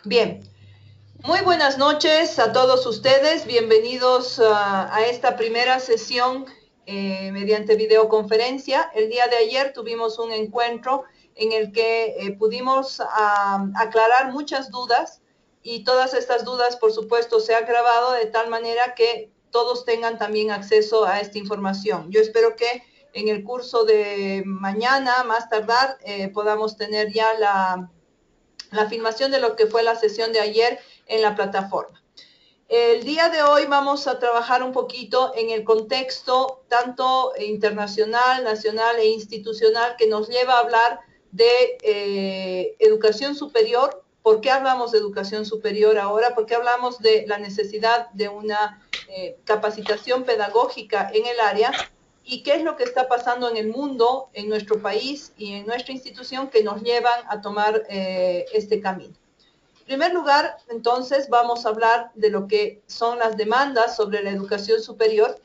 Bien, muy buenas noches a todos ustedes. Bienvenidos a esta primera sesión mediante videoconferencia. El día de ayer tuvimos un encuentro en el que pudimos aclarar muchas dudas y todas estas dudas, por supuesto, se han grabado de tal manera que todos tengan también acceso a esta información. Yo espero que en el curso de mañana, más tardar, podamos tener ya la filmación de lo que fue la sesión de ayer en la plataforma. El día de hoy vamos a trabajar un poquito en el contexto tanto internacional, nacional e institucional que nos lleva a hablar de educación superior. ¿Por qué hablamos de educación superior ahora? ¿Por qué hablamos de la necesidad de una capacitación pedagógica en el área? ¿Y qué es lo que está pasando en el mundo, en nuestro país y en nuestra institución que nos llevan a tomar este camino? En primer lugar, entonces, vamos a hablar de lo que son las demandas sobre la educación superior.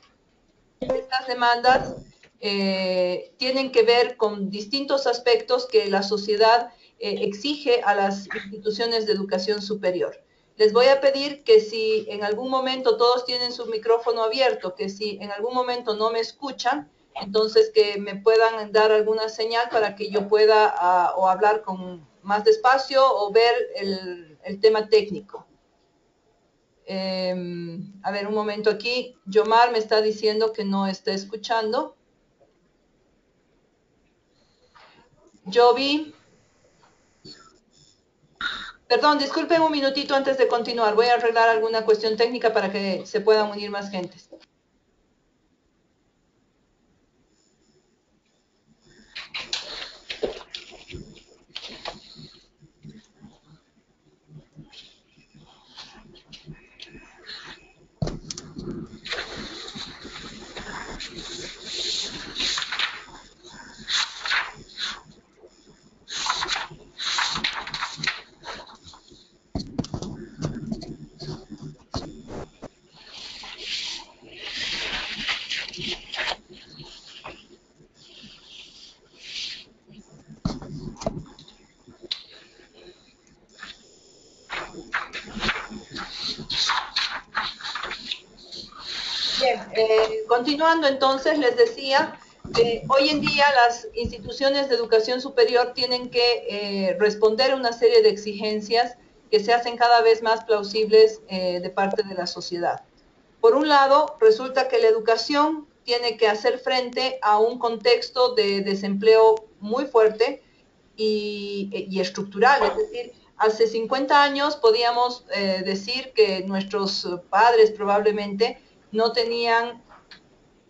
Estas demandas tienen que ver con distintos aspectos que la sociedad exige a las instituciones de educación superior. Les voy a pedir que si en algún momento todos tienen su micrófono abierto, que si en algún momento no me escuchan, entonces que me puedan dar alguna señal para que yo pueda o hablar con más despacio o ver el tema técnico. A ver, un momento aquí. Yomar me está diciendo que no está escuchando. Jovi. Perdón, disculpen un minutito antes de continuar. Voy a arreglar alguna cuestión técnica para que se puedan unir más gentes. Bien, continuando entonces, les decía que hoy en día las instituciones de educación superior tienen que responder a una serie de exigencias que se hacen cada vez más plausibles de parte de la sociedad. Por un lado, resulta que la educación tiene que hacer frente a un contexto de desempleo muy fuerte y estructural, es decir, hace 50 años podíamos decir que nuestros padres probablemente no tenían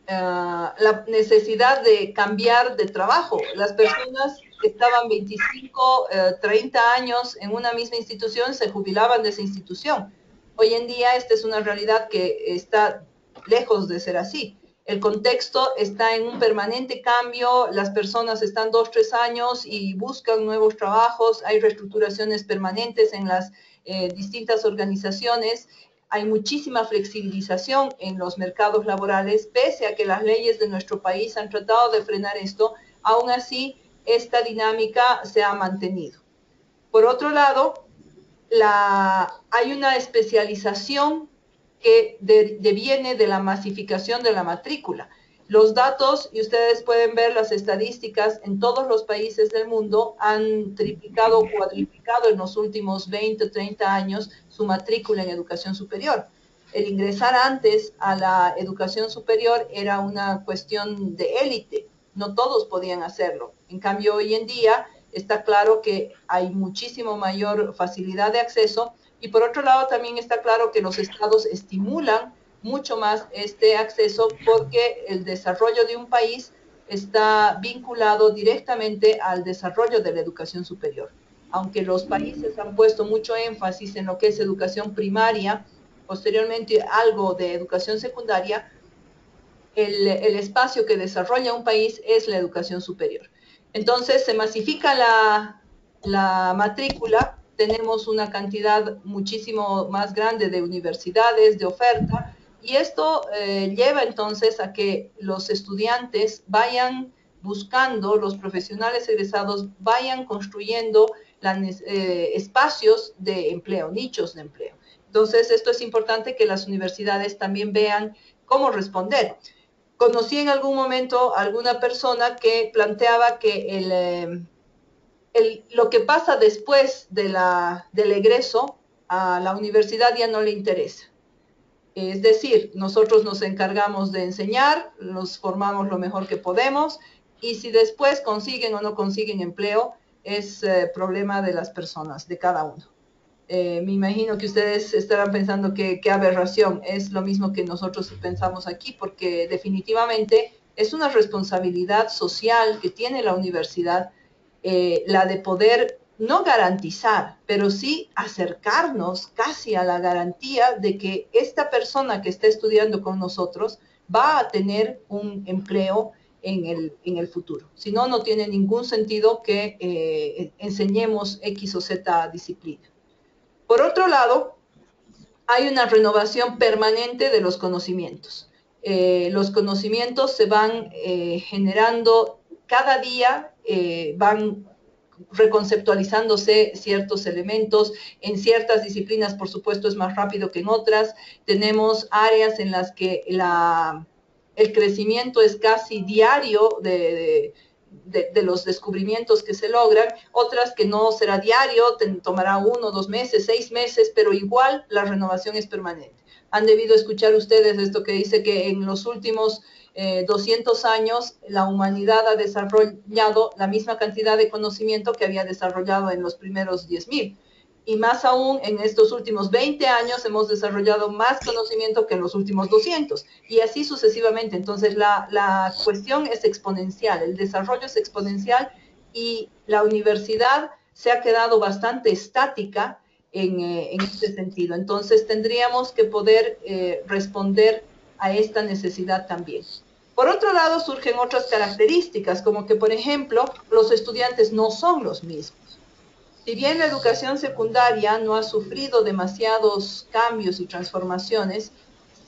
la necesidad de cambiar de trabajo. Las personas que estaban 25, 30 años en una misma institución se jubilaban de esa institución. Hoy en día esta es una realidad que está lejos de ser así. El contexto está en un permanente cambio, las personas están 2, 3 años y buscan nuevos trabajos, hay reestructuraciones permanentes en las distintas organizaciones, hay muchísima flexibilización en los mercados laborales, pese a que las leyes de nuestro país han tratado de frenar esto, aún así esta dinámica se ha mantenido. Por otro lado, hay una especialización que deviene de la masificación de la matrícula. Los datos, y ustedes pueden ver las estadísticas, en todos los países del mundo han triplicado o cuadriplicado en los últimos 20, 30 años su matrícula en educación superior. El ingresar antes a la educación superior era una cuestión de élite, no todos podían hacerlo. En cambio, hoy en día está claro que hay muchísimo mayor facilidad de acceso y por otro lado también está claro que los estados estimulan mucho más este acceso porque el desarrollo de un país está vinculado directamente al desarrollo de la educación superior. Aunque los países han puesto mucho énfasis en lo que es educación primaria, posteriormente algo de educación secundaria, el espacio que desarrolla un país es la educación superior. Entonces se masifica la matrícula, tenemos una cantidad muchísimo más grande de universidades, de oferta, y esto lleva entonces a que los estudiantes vayan buscando, los profesionales egresados vayan construyendo espacios de empleo, nichos de empleo. Entonces, esto es importante que las universidades también vean cómo responder. Conocí en algún momento a alguna persona que planteaba que lo que pasa después del egreso a la universidad ya no le interesa. Es decir, nosotros nos encargamos de enseñar, nos formamos lo mejor que podemos, y si después consiguen o no consiguen empleo, es problema de las personas, de cada uno. Me imagino que ustedes estarán pensando que qué aberración, es lo mismo que nosotros pensamos aquí, porque definitivamente es una responsabilidad social que tiene la universidad, la de poder no garantizar, pero sí acercarnos casi a la garantía de que esta persona que está estudiando con nosotros va a tener un empleo en el futuro. Si no, no tiene ningún sentido que enseñemos X o Z disciplina. Por otro lado, hay una renovación permanente de los conocimientos. Los conocimientos se van generando cada día, van reconceptualizándose ciertos elementos. En ciertas disciplinas, por supuesto, es más rápido que en otras. Tenemos áreas en las que el crecimiento es casi diario de los descubrimientos que se logran, otras que no será diario, tomará 1, 2 meses, 6 meses, pero igual la renovación es permanente. Han debido escuchar ustedes esto que dice que en los últimos 200 años la humanidad ha desarrollado la misma cantidad de conocimiento que había desarrollado en los primeros 10.000. Y más aún, en estos últimos 20 años hemos desarrollado más conocimiento que en los últimos 200, y así sucesivamente. Entonces, la cuestión es exponencial, el desarrollo es exponencial, y la universidad se ha quedado bastante estática en este sentido. Entonces, tendríamos que poder responder a esta necesidad también. Por otro lado, surgen otras características, como que, por ejemplo, los estudiantes no son los mismos. Si bien la educación secundaria no ha sufrido demasiados cambios y transformaciones,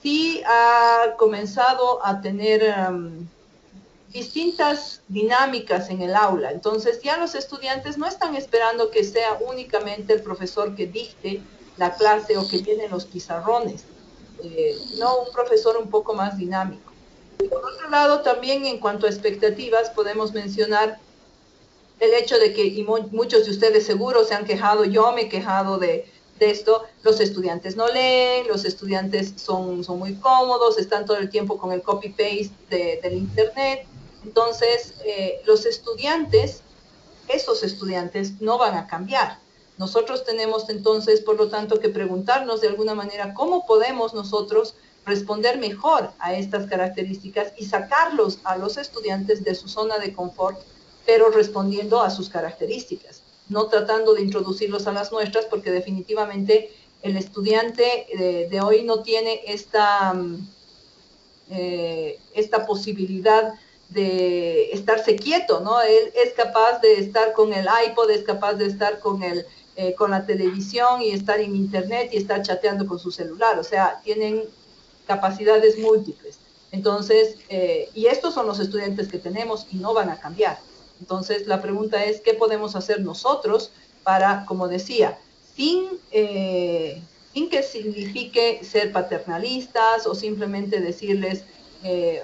sí ha comenzado a tener distintas dinámicas en el aula. Entonces ya los estudiantes no están esperando que sea únicamente el profesor que dicte la clase o que llene los pizarrones, sino un profesor un poco más dinámico. Por otro lado, también en cuanto a expectativas, podemos mencionar el hecho de que, y muchos de ustedes seguro se han quejado, yo me he quejado de esto, los estudiantes no leen, los estudiantes son muy cómodos, están todo el tiempo con el copy-paste del internet. Entonces, los estudiantes, esos estudiantes no van a cambiar. Nosotros tenemos entonces, por lo tanto, que preguntarnos de alguna manera cómo podemos nosotros responder mejor a estas características y sacarlos a los estudiantes de su zona de confort, pero respondiendo a sus características, no tratando de introducirlos a las nuestras, porque definitivamente el estudiante de hoy no tiene esta posibilidad de estarse quieto, ¿no? Él es capaz de estar con el iPod, es capaz de estar con la televisión y estar en internet y estar chateando con su celular. O sea, tienen capacidades múltiples. Entonces, y estos son los estudiantes que tenemos y no van a cambiar. Entonces, la pregunta es, ¿qué podemos hacer nosotros para, como decía, sin que signifique ser paternalistas o simplemente decirles,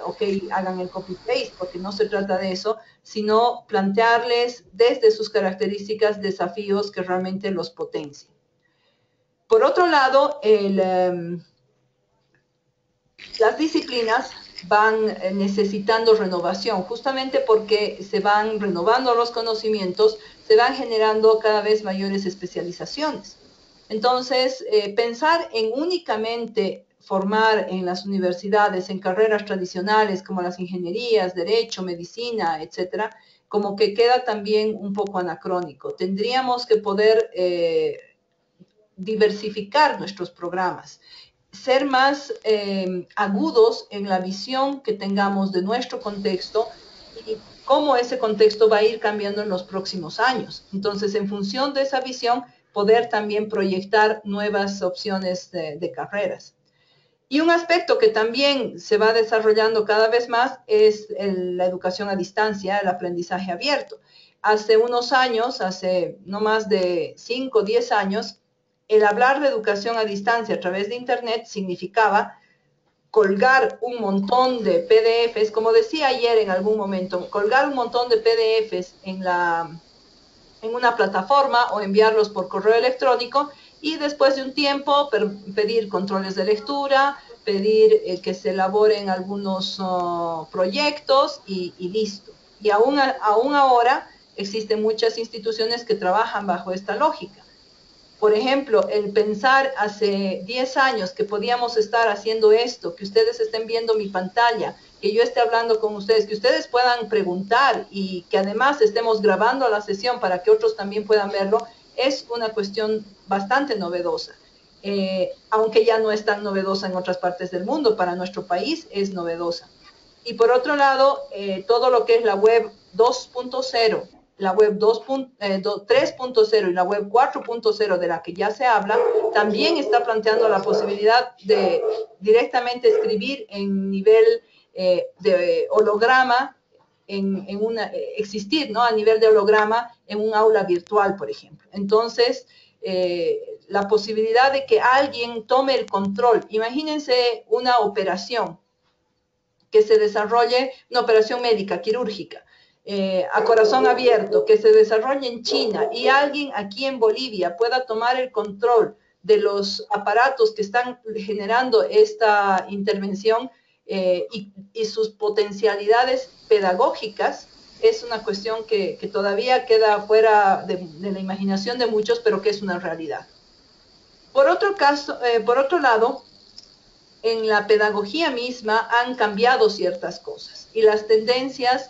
ok, hagan el copy-paste, porque no se trata de eso, sino plantearles desde sus características desafíos que realmente los potencien? Por otro lado, las disciplinas van necesitando renovación, justamente porque se van renovando los conocimientos, se van generando cada vez mayores especializaciones. Entonces, pensar en únicamente formar en las universidades, en carreras tradicionales como las ingenierías, derecho, medicina, etcétera, como que queda también un poco anacrónico. Tendríamos que poder diversificar nuestros programas, ser más agudos en la visión que tengamos de nuestro contexto y cómo ese contexto va a ir cambiando en los próximos años. Entonces, en función de esa visión, poder también proyectar nuevas opciones de carreras. Y un aspecto que también se va desarrollando cada vez más es la educación a distancia, el aprendizaje abierto. hace unos años, hace no más de 5 o 10 años, el hablar de educación a distancia a través de Internet significaba colgar un montón de PDFs, como decía ayer en algún momento, colgar un montón de PDFs en una plataforma o enviarlos por correo electrónico y después de un tiempo pedir controles de lectura, pedir que se elaboren algunos proyectos y listo. Y aún ahora existen muchas instituciones que trabajan bajo esta lógica. Por ejemplo, el pensar hace 10 años que podíamos estar haciendo esto, que ustedes estén viendo mi pantalla, que yo esté hablando con ustedes, que ustedes puedan preguntar y que además estemos grabando la sesión para que otros también puedan verlo, es una cuestión bastante novedosa. Aunque ya no es tan novedosa en otras partes del mundo, para nuestro país es novedosa. Y por otro lado, todo lo que es la web 2.0, la web 3.0 y la web 4.0 de la que ya se habla, también está planteando la posibilidad de directamente escribir en nivel de holograma, existir, ¿no? A nivel de holograma en un aula virtual, por ejemplo. Entonces, la posibilidad de que alguien tome el control. Imagínense una operación que se desarrolle, una operación médica, quirúrgica, a corazón abierto, que se desarrolle en China y alguien aquí en Bolivia pueda tomar el control de los aparatos que están generando esta intervención y sus potencialidades pedagógicas, es una cuestión que todavía queda fuera de la imaginación de muchos, pero que es una realidad. Por otro lado, en la pedagogía misma han cambiado ciertas cosas y las tendencias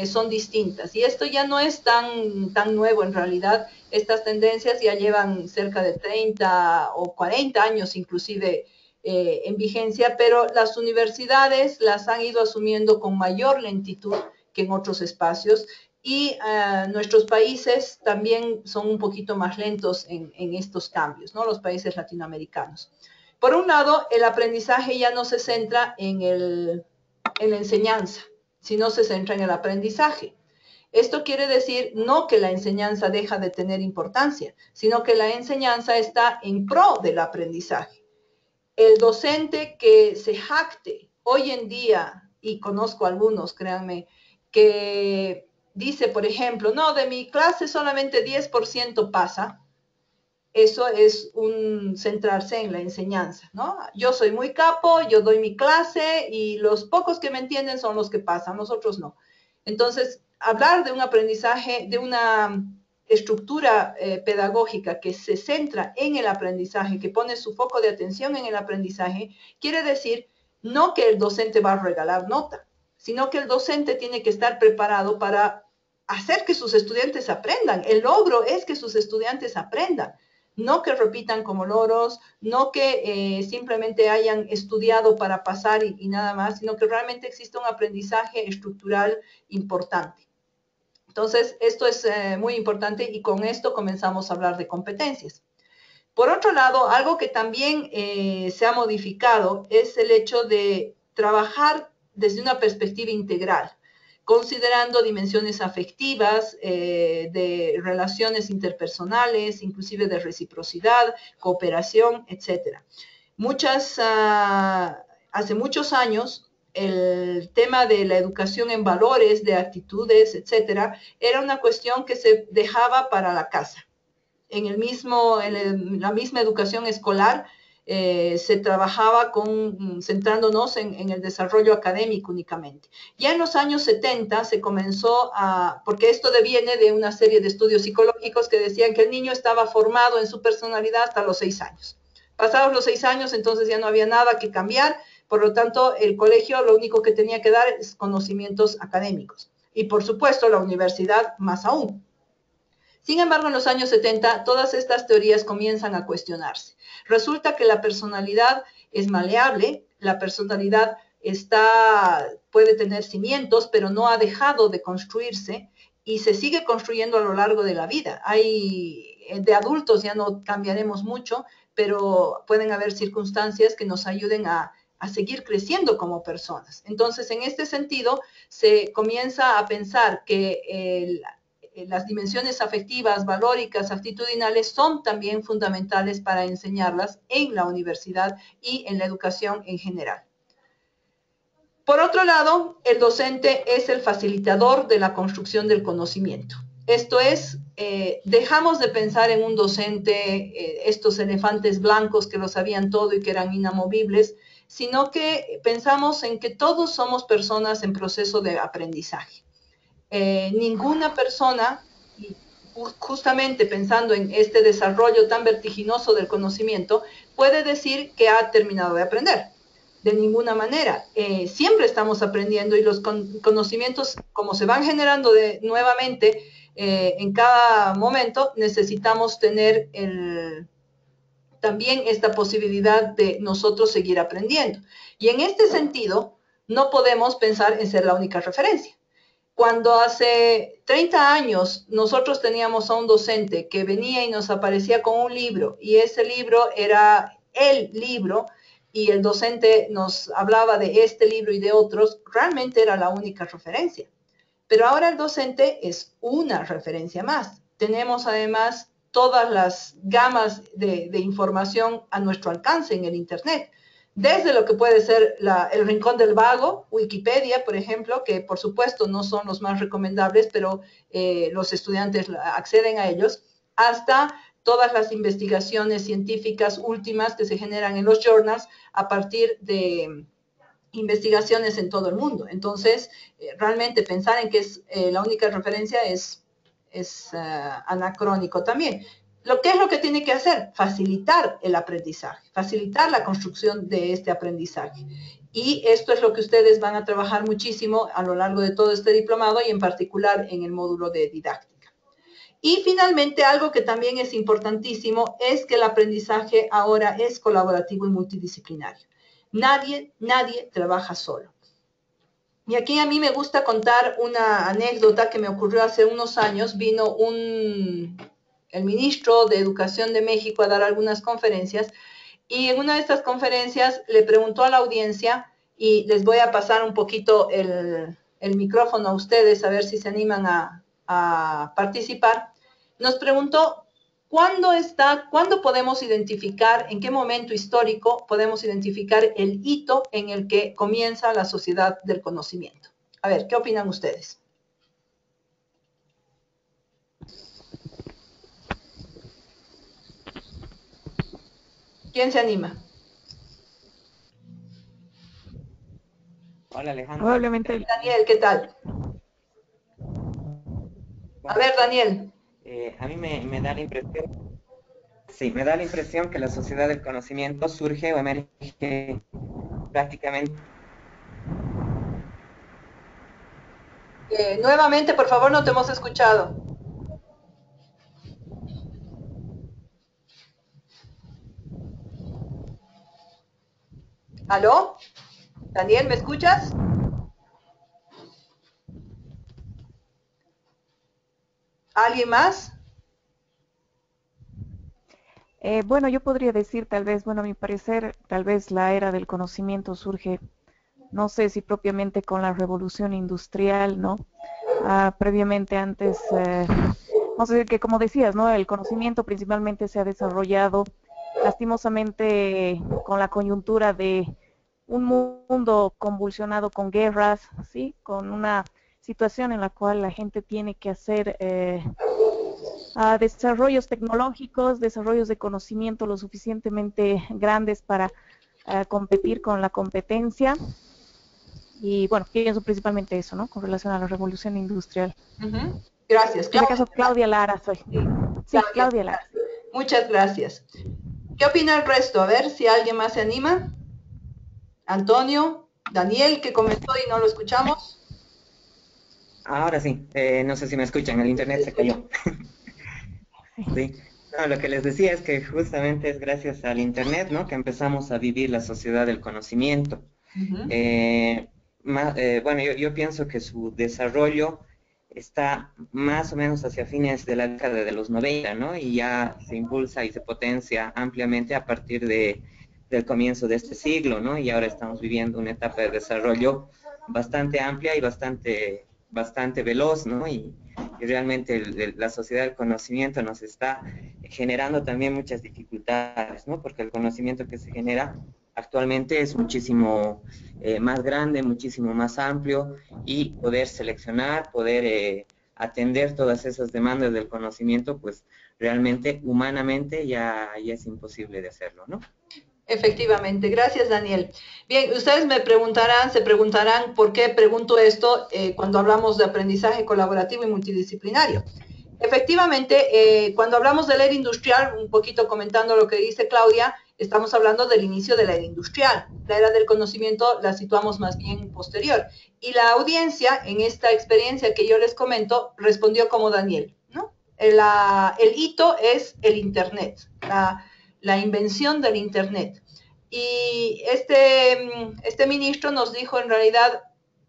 son distintas. Y esto ya no es tan nuevo en realidad. Estas tendencias ya llevan cerca de 30 o 40 años inclusive en vigencia, pero las universidades las han ido asumiendo con mayor lentitud que en otros espacios y nuestros países también son un poquito más lentos en estos cambios, ¿no? Los países latinoamericanos. Por un lado, el aprendizaje ya no se centra en la enseñanza, sino se centra en el aprendizaje. Esto quiere decir no que la enseñanza deja de tener importancia, sino que la enseñanza está en pro del aprendizaje. El docente que se jacte hoy en día, y conozco algunos, créanme, que dice, por ejemplo, no, de mi clase solamente 10% pasa, eso es centrarse en la enseñanza, ¿no? Yo soy muy capo, yo doy mi clase y los pocos que me entienden son los que pasan, nosotros no. Entonces, hablar de un aprendizaje, de una estructura pedagógica que se centra en el aprendizaje, que pone su foco de atención en el aprendizaje, quiere decir no que el docente va a regalar nota, sino que el docente tiene que estar preparado para hacer que sus estudiantes aprendan. El logro es que sus estudiantes aprendan. No que repitan como loros, no que simplemente hayan estudiado para pasar y nada más, sino que realmente existe un aprendizaje estructural importante. Entonces, esto es muy importante y con esto comenzamos a hablar de competencias. Por otro lado, algo que también se ha modificado es el hecho de trabajar desde una perspectiva integral, considerando dimensiones afectivas, de relaciones interpersonales, inclusive de reciprocidad, cooperación, etc. Hace muchos años, el tema de la educación en valores, de actitudes, etc., era una cuestión que se dejaba para la casa. En la misma educación escolar, se trabajaba centrándonos en el desarrollo académico únicamente. Ya en los años 70 se comenzó porque esto deviene de una serie de estudios psicológicos que decían que el niño estaba formado en su personalidad hasta los 6 años. Pasados los 6 años, entonces ya no había nada que cambiar, por lo tanto, el colegio lo único que tenía que dar es conocimientos académicos. Y por supuesto, la universidad más aún. Sin embargo, en los años 70, todas estas teorías comienzan a cuestionarse. Resulta que la personalidad es maleable, la personalidad puede tener cimientos, pero no ha dejado de construirse y se sigue construyendo a lo largo de la vida. De adultos ya no cambiaremos mucho, pero pueden haber circunstancias que nos ayuden a seguir creciendo como personas. Entonces, en este sentido, se comienza a pensar que las dimensiones afectivas, valóricas, actitudinales son también fundamentales para enseñarlas en la universidad y en la educación en general. Por otro lado, el docente es el facilitador de la construcción del conocimiento. Esto es, dejamos de pensar en un docente, estos elefantes blancos que lo sabían todo y que eran inamovibles, sino que pensamos en que todos somos personas en proceso de aprendizaje. Ninguna persona, y justamente pensando en este desarrollo tan vertiginoso del conocimiento, puede decir que ha terminado de aprender. De ninguna manera. Siempre estamos aprendiendo y los conocimientos, como se van generando nuevamente en cada momento, necesitamos tener también esta posibilidad de nosotros seguir aprendiendo. Y en este sentido, no podemos pensar en ser la única referencia. Cuando hace 30 años nosotros teníamos a un docente que venía y nos aparecía con un libro, y ese libro era el libro, y el docente nos hablaba de este libro y de otros, realmente era la única referencia. Pero ahora el docente es una referencia más. Tenemos además todas las gamas de información a nuestro alcance en el Internet. Desde lo que puede ser el Rincón del Vago, Wikipedia, por ejemplo, que por supuesto no son los más recomendables, pero los estudiantes acceden a ellos, hasta todas las investigaciones científicas últimas que se generan en los journals a partir de investigaciones en todo el mundo. Entonces, realmente pensar en que es la única referencia es anacrónico también. ¿Qué es lo que tiene que hacer? Facilitar el aprendizaje, facilitar la construcción de este aprendizaje. Y esto es lo que ustedes van a trabajar muchísimo a lo largo de todo este diplomado y en particular en el módulo de didáctica. Y finalmente, algo que también es importantísimo es que el aprendizaje ahora es colaborativo y multidisciplinario. Nadie trabaja solo. Y aquí a mí me gusta contar una anécdota que me ocurrió hace unos años. Vino el ministro de Educación de México a dar algunas conferencias y en una de estas conferencias le preguntó a la audiencia, y les voy a pasar un poquito el micrófono a ustedes a ver si se animan a participar. Nos preguntó, ¿cuándo podemos identificar, en qué momento histórico podemos identificar el hito en el que comienza la sociedad del conocimiento? A ver, ¿qué opinan ustedes? ¿Quién se anima? Hola Alejandro. Probablemente. Daniel, ¿qué tal? A ver, Daniel. A mí me da la impresión, sí, me da la impresión que la sociedad del conocimiento surge o emerge prácticamente. Nuevamente, por favor, no te hemos escuchado. ¿Aló? Daniel, ¿me escuchas? ¿Alguien más? Bueno, yo podría decir tal vez, bueno, a mi parecer, tal vez la era del conocimiento surge, no sé si propiamente con la revolución industrial, ¿no? Previamente antes, no sé, que como decías, ¿no? El conocimiento principalmente se ha desarrollado lastimosamente con la coyuntura de un mundo convulsionado con guerras, ¿sí? Con una situación en la cual la gente tiene que hacer desarrollos tecnológicos, desarrollos de conocimiento lo suficientemente grandes para competir con la competencia. Y bueno, pienso principalmente eso, ¿no? Con relación a la revolución industrial. Gracias. En este caso, Claudia Lara soy. Sí, Claudia Lara. Muchas gracias. ¿Qué opina el resto? A ver si alguien más se anima. Antonio, Daniel, que comentó y no lo escuchamos. Ahora sí, no sé si me escuchan, el internet se cayó. Sí. No, lo que les decía es que justamente es gracias al internet, ¿no?, que empezamos a vivir la sociedad del conocimiento. Bueno, yo pienso que su desarrollo está más o menos hacia fines de la década de los 90, ¿no? Y ya se impulsa y se potencia ampliamente a partir del comienzo de este siglo, ¿no? Y ahora estamos viviendo una etapa de desarrollo bastante amplia y bastante veloz, ¿no? Y realmente la sociedad del conocimiento nos está generando también muchas dificultades, ¿no? Porque el conocimiento que se genera actualmente es muchísimo más grande, muchísimo más amplio, y poder seleccionar, poder atender todas esas demandas del conocimiento, pues realmente humanamente ya es imposible de hacerlo, ¿no? Efectivamente, gracias Daniel. Bien, ustedes se preguntarán por qué pregunto esto cuando hablamos de aprendizaje colaborativo y multidisciplinario. Efectivamente, cuando hablamos de la era industrial, un poquito comentando lo que dice Claudia, estamos hablando del inicio de la era industrial. La era del conocimiento la situamos más bien posterior. Y la audiencia, en esta experiencia que yo les comento, respondió como Daniel, ¿no? El hito es el Internet, la invención del Internet. Y este ministro nos dijo en realidad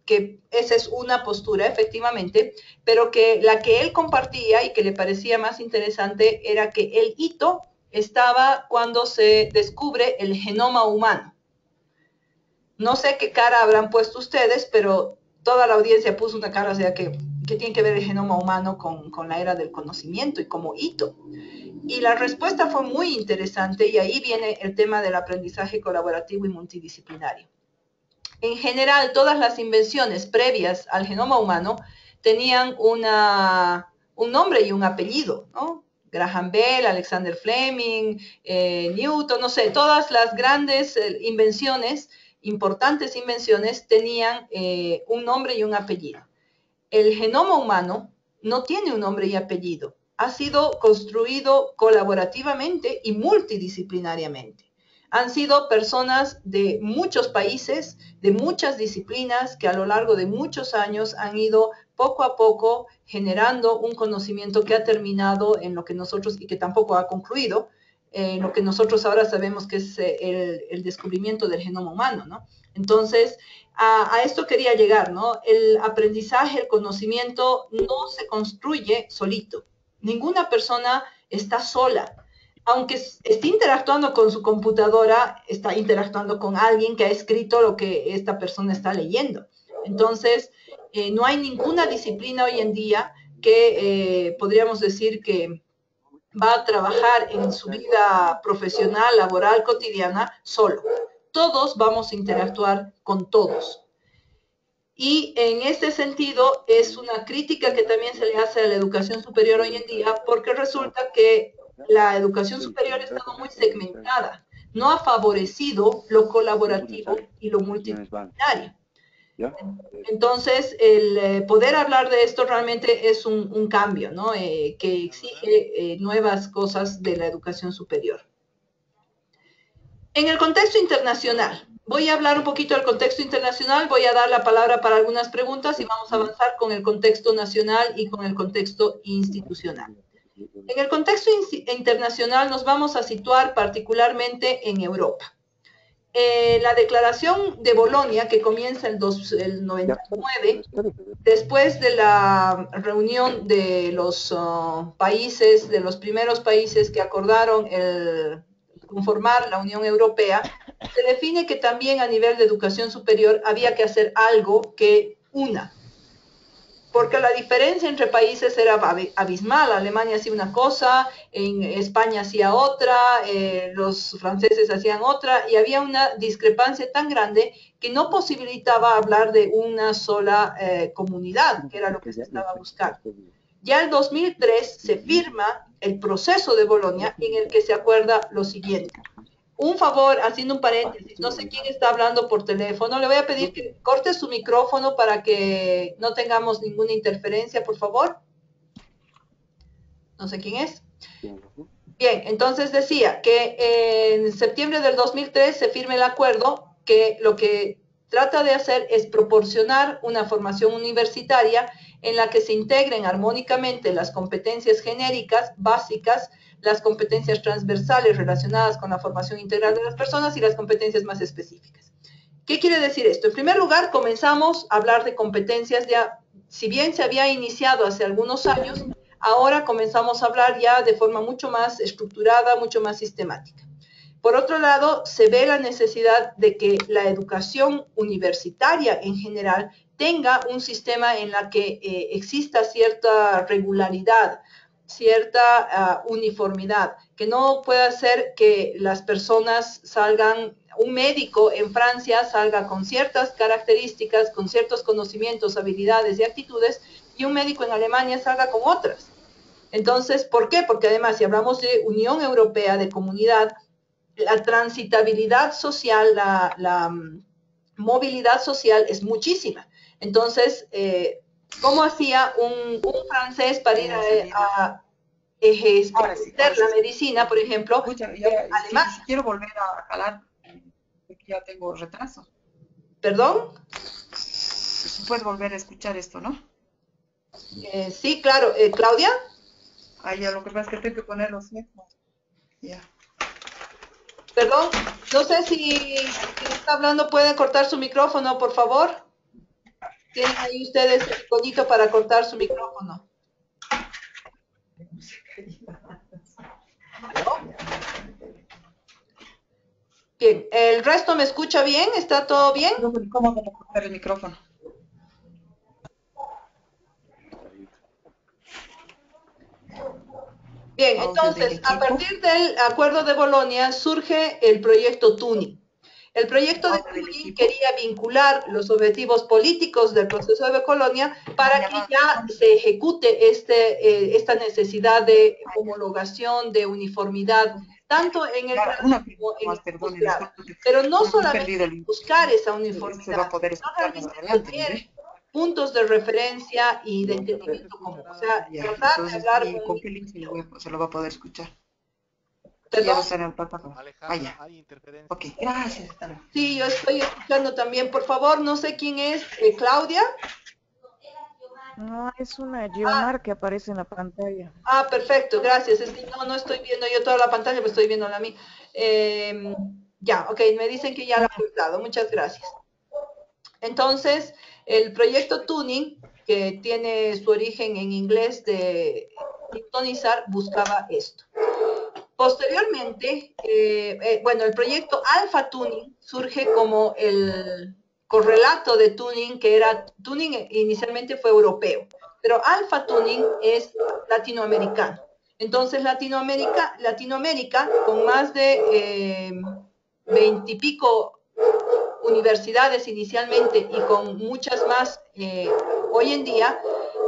que esa es una postura, efectivamente, pero que la que él compartía y que le parecía más interesante era que el hito estaba cuando se descubre el genoma humano. No sé qué cara habrán puesto ustedes, pero toda la audiencia puso una cara, o sea, que tiene que ver el genoma humano con la era del conocimiento y como hito. Y la respuesta fue muy interesante y ahí viene el tema del aprendizaje colaborativo y multidisciplinario. En general, todas las invenciones previas al genoma humano tenían un nombre y un apellido, ¿no? Graham Bell, Alexander Fleming, Newton, no sé, todas las grandes invenciones, importantes invenciones, tenían un nombre y un apellido. El genoma humano no tiene un nombre y apellido. Ha sido construido colaborativamente y multidisciplinariamente. Han sido personas de muchos países, de muchas disciplinas, que a lo largo de muchos años han ido poco a poco generando un conocimiento que ha terminado en lo que nosotros, y que tampoco ha concluido, en lo que nosotros ahora sabemos que es el descubrimiento del genoma humano, ¿no? Entonces, a esto quería llegar, ¿no? El aprendizaje, el conocimiento no se construye solito. Ninguna persona está sola. Aunque esté interactuando con su computadora, está interactuando con alguien que ha escrito lo que esta persona está leyendo. Entonces, no hay ninguna disciplina hoy en día que podríamos decir que va a trabajar en su vida profesional, laboral, cotidiana, solo. Todos vamos a interactuar con todos. Y en este sentido es una crítica que también se le hace a la educación superior hoy en día, porque resulta que la educación superior ha estado muy segmentada, no ha favorecido lo colaborativo y lo multidisciplinario. Entonces, el poder hablar de esto realmente es un cambio, ¿no? Que exige nuevas cosas de la educación superior. En el contexto internacional, voy a hablar un poquito del contexto internacional, voy a dar la palabra para algunas preguntas y vamos a avanzar con el contexto nacional y con el contexto institucional. En el contexto internacional nos vamos a situar particularmente en Europa. La declaración de Bolonia, que comienza el 99, después de la reunión de los países, de los primeros países que acordaron conformar la Unión Europea, se define que también a nivel de educación superior había que hacer algo que una, porque la diferencia entre países era abismal. Alemania hacía una cosa, en España hacía otra, los franceses hacían otra, y había una discrepancia tan grande que no posibilitaba hablar de una sola comunidad, que era lo que se estaba buscando. Ya en 2003 se firma el proceso de Bolonia, en el que se acuerda lo siguiente. Un favor, haciendo un paréntesis, no sé quién está hablando por teléfono, le voy a pedir que corte su micrófono para que no tengamos ninguna interferencia, por favor. No sé quién es. Bien, entonces decía que en septiembre del 2003 se firma el acuerdo que lo que trata de hacer es proporcionar una formación universitaria en la que se integren armónicamente las competencias genéricas básicas, las competencias transversales relacionadas con la formación integral de las personas y las competencias más específicas. ¿Qué quiere decir esto? En primer lugar, comenzamos a hablar de competencias ya, si bien se había iniciado hace algunos años, ahora comenzamos a hablar ya de forma mucho más estructurada, mucho más sistemática. Por otro lado, se ve la necesidad de que la educación universitaria en general tenga un sistema en la que exista cierta regularidad, cierta uniformidad, que no pueda ser que las personas salgan, un médico en Francia salga con ciertas características, con ciertos conocimientos, habilidades y actitudes, y un médico en Alemania salga con otras. Entonces, ¿por qué? Porque además, si hablamos de Unión Europea, de comunidad, la transitabilidad social, la movilidad social es muchísima. Entonces, ¿cómo hacía un francés para ir a ejercer la medicina, por ejemplo, Escucha, alemán? si quiero volver a jalar, porque ya tengo retraso. ¿Perdón? Si puedes volver a escuchar esto, ¿no? Sí, claro. ¿Claudia? Ah, ya, lo que pasa es que tengo que poner los headphones. Ya. Perdón, no sé si está hablando, puede cortar su micrófono, por favor. Tienen ahí ustedes el iconito para cortar su micrófono. Bien, ¿el resto me escucha bien? ¿Está todo bien? ¿Cómo voy a cortar el micrófono? Bien, entonces, a partir del Acuerdo de Bolonia surge el proyecto Tuning. El proyecto de Tuning quería vincular los objetivos políticos del proceso de Bolonia para que ya se ejecute esta necesidad de homologación, de uniformidad, tanto en el plano como en el posgrado. Pero no solamente buscar esa uniformidad, sino realmente tener puntos de referencia y de entendimiento común. O sea, tratar de hablar ¿con qué link se lo va a poder escuchar? ¿Perdón? Ya va a estar en el plataforma. Alejandra, hay interferencia. Ok, gracias. Sí, yo estoy escuchando también. Por favor, no sé quién es, Claudia. No, es una Geomar que aparece en la pantalla. Ah, perfecto, gracias. Es que no estoy viendo yo toda la pantalla, pero estoy viendo la mía. Ya, ok, me dicen que ya lo he dado. Muchas gracias. Entonces, el proyecto Tuning, que tiene su origen en inglés de sintonizar, buscaba esto. Posteriormente, bueno, el proyecto Alpha Tuning surge como el correlato de Tuning, que era, Tuning inicialmente fue europeo, pero Alpha Tuning es latinoamericano. Entonces, Latinoamérica con más de 20 y pico universidades inicialmente y con muchas más hoy en día,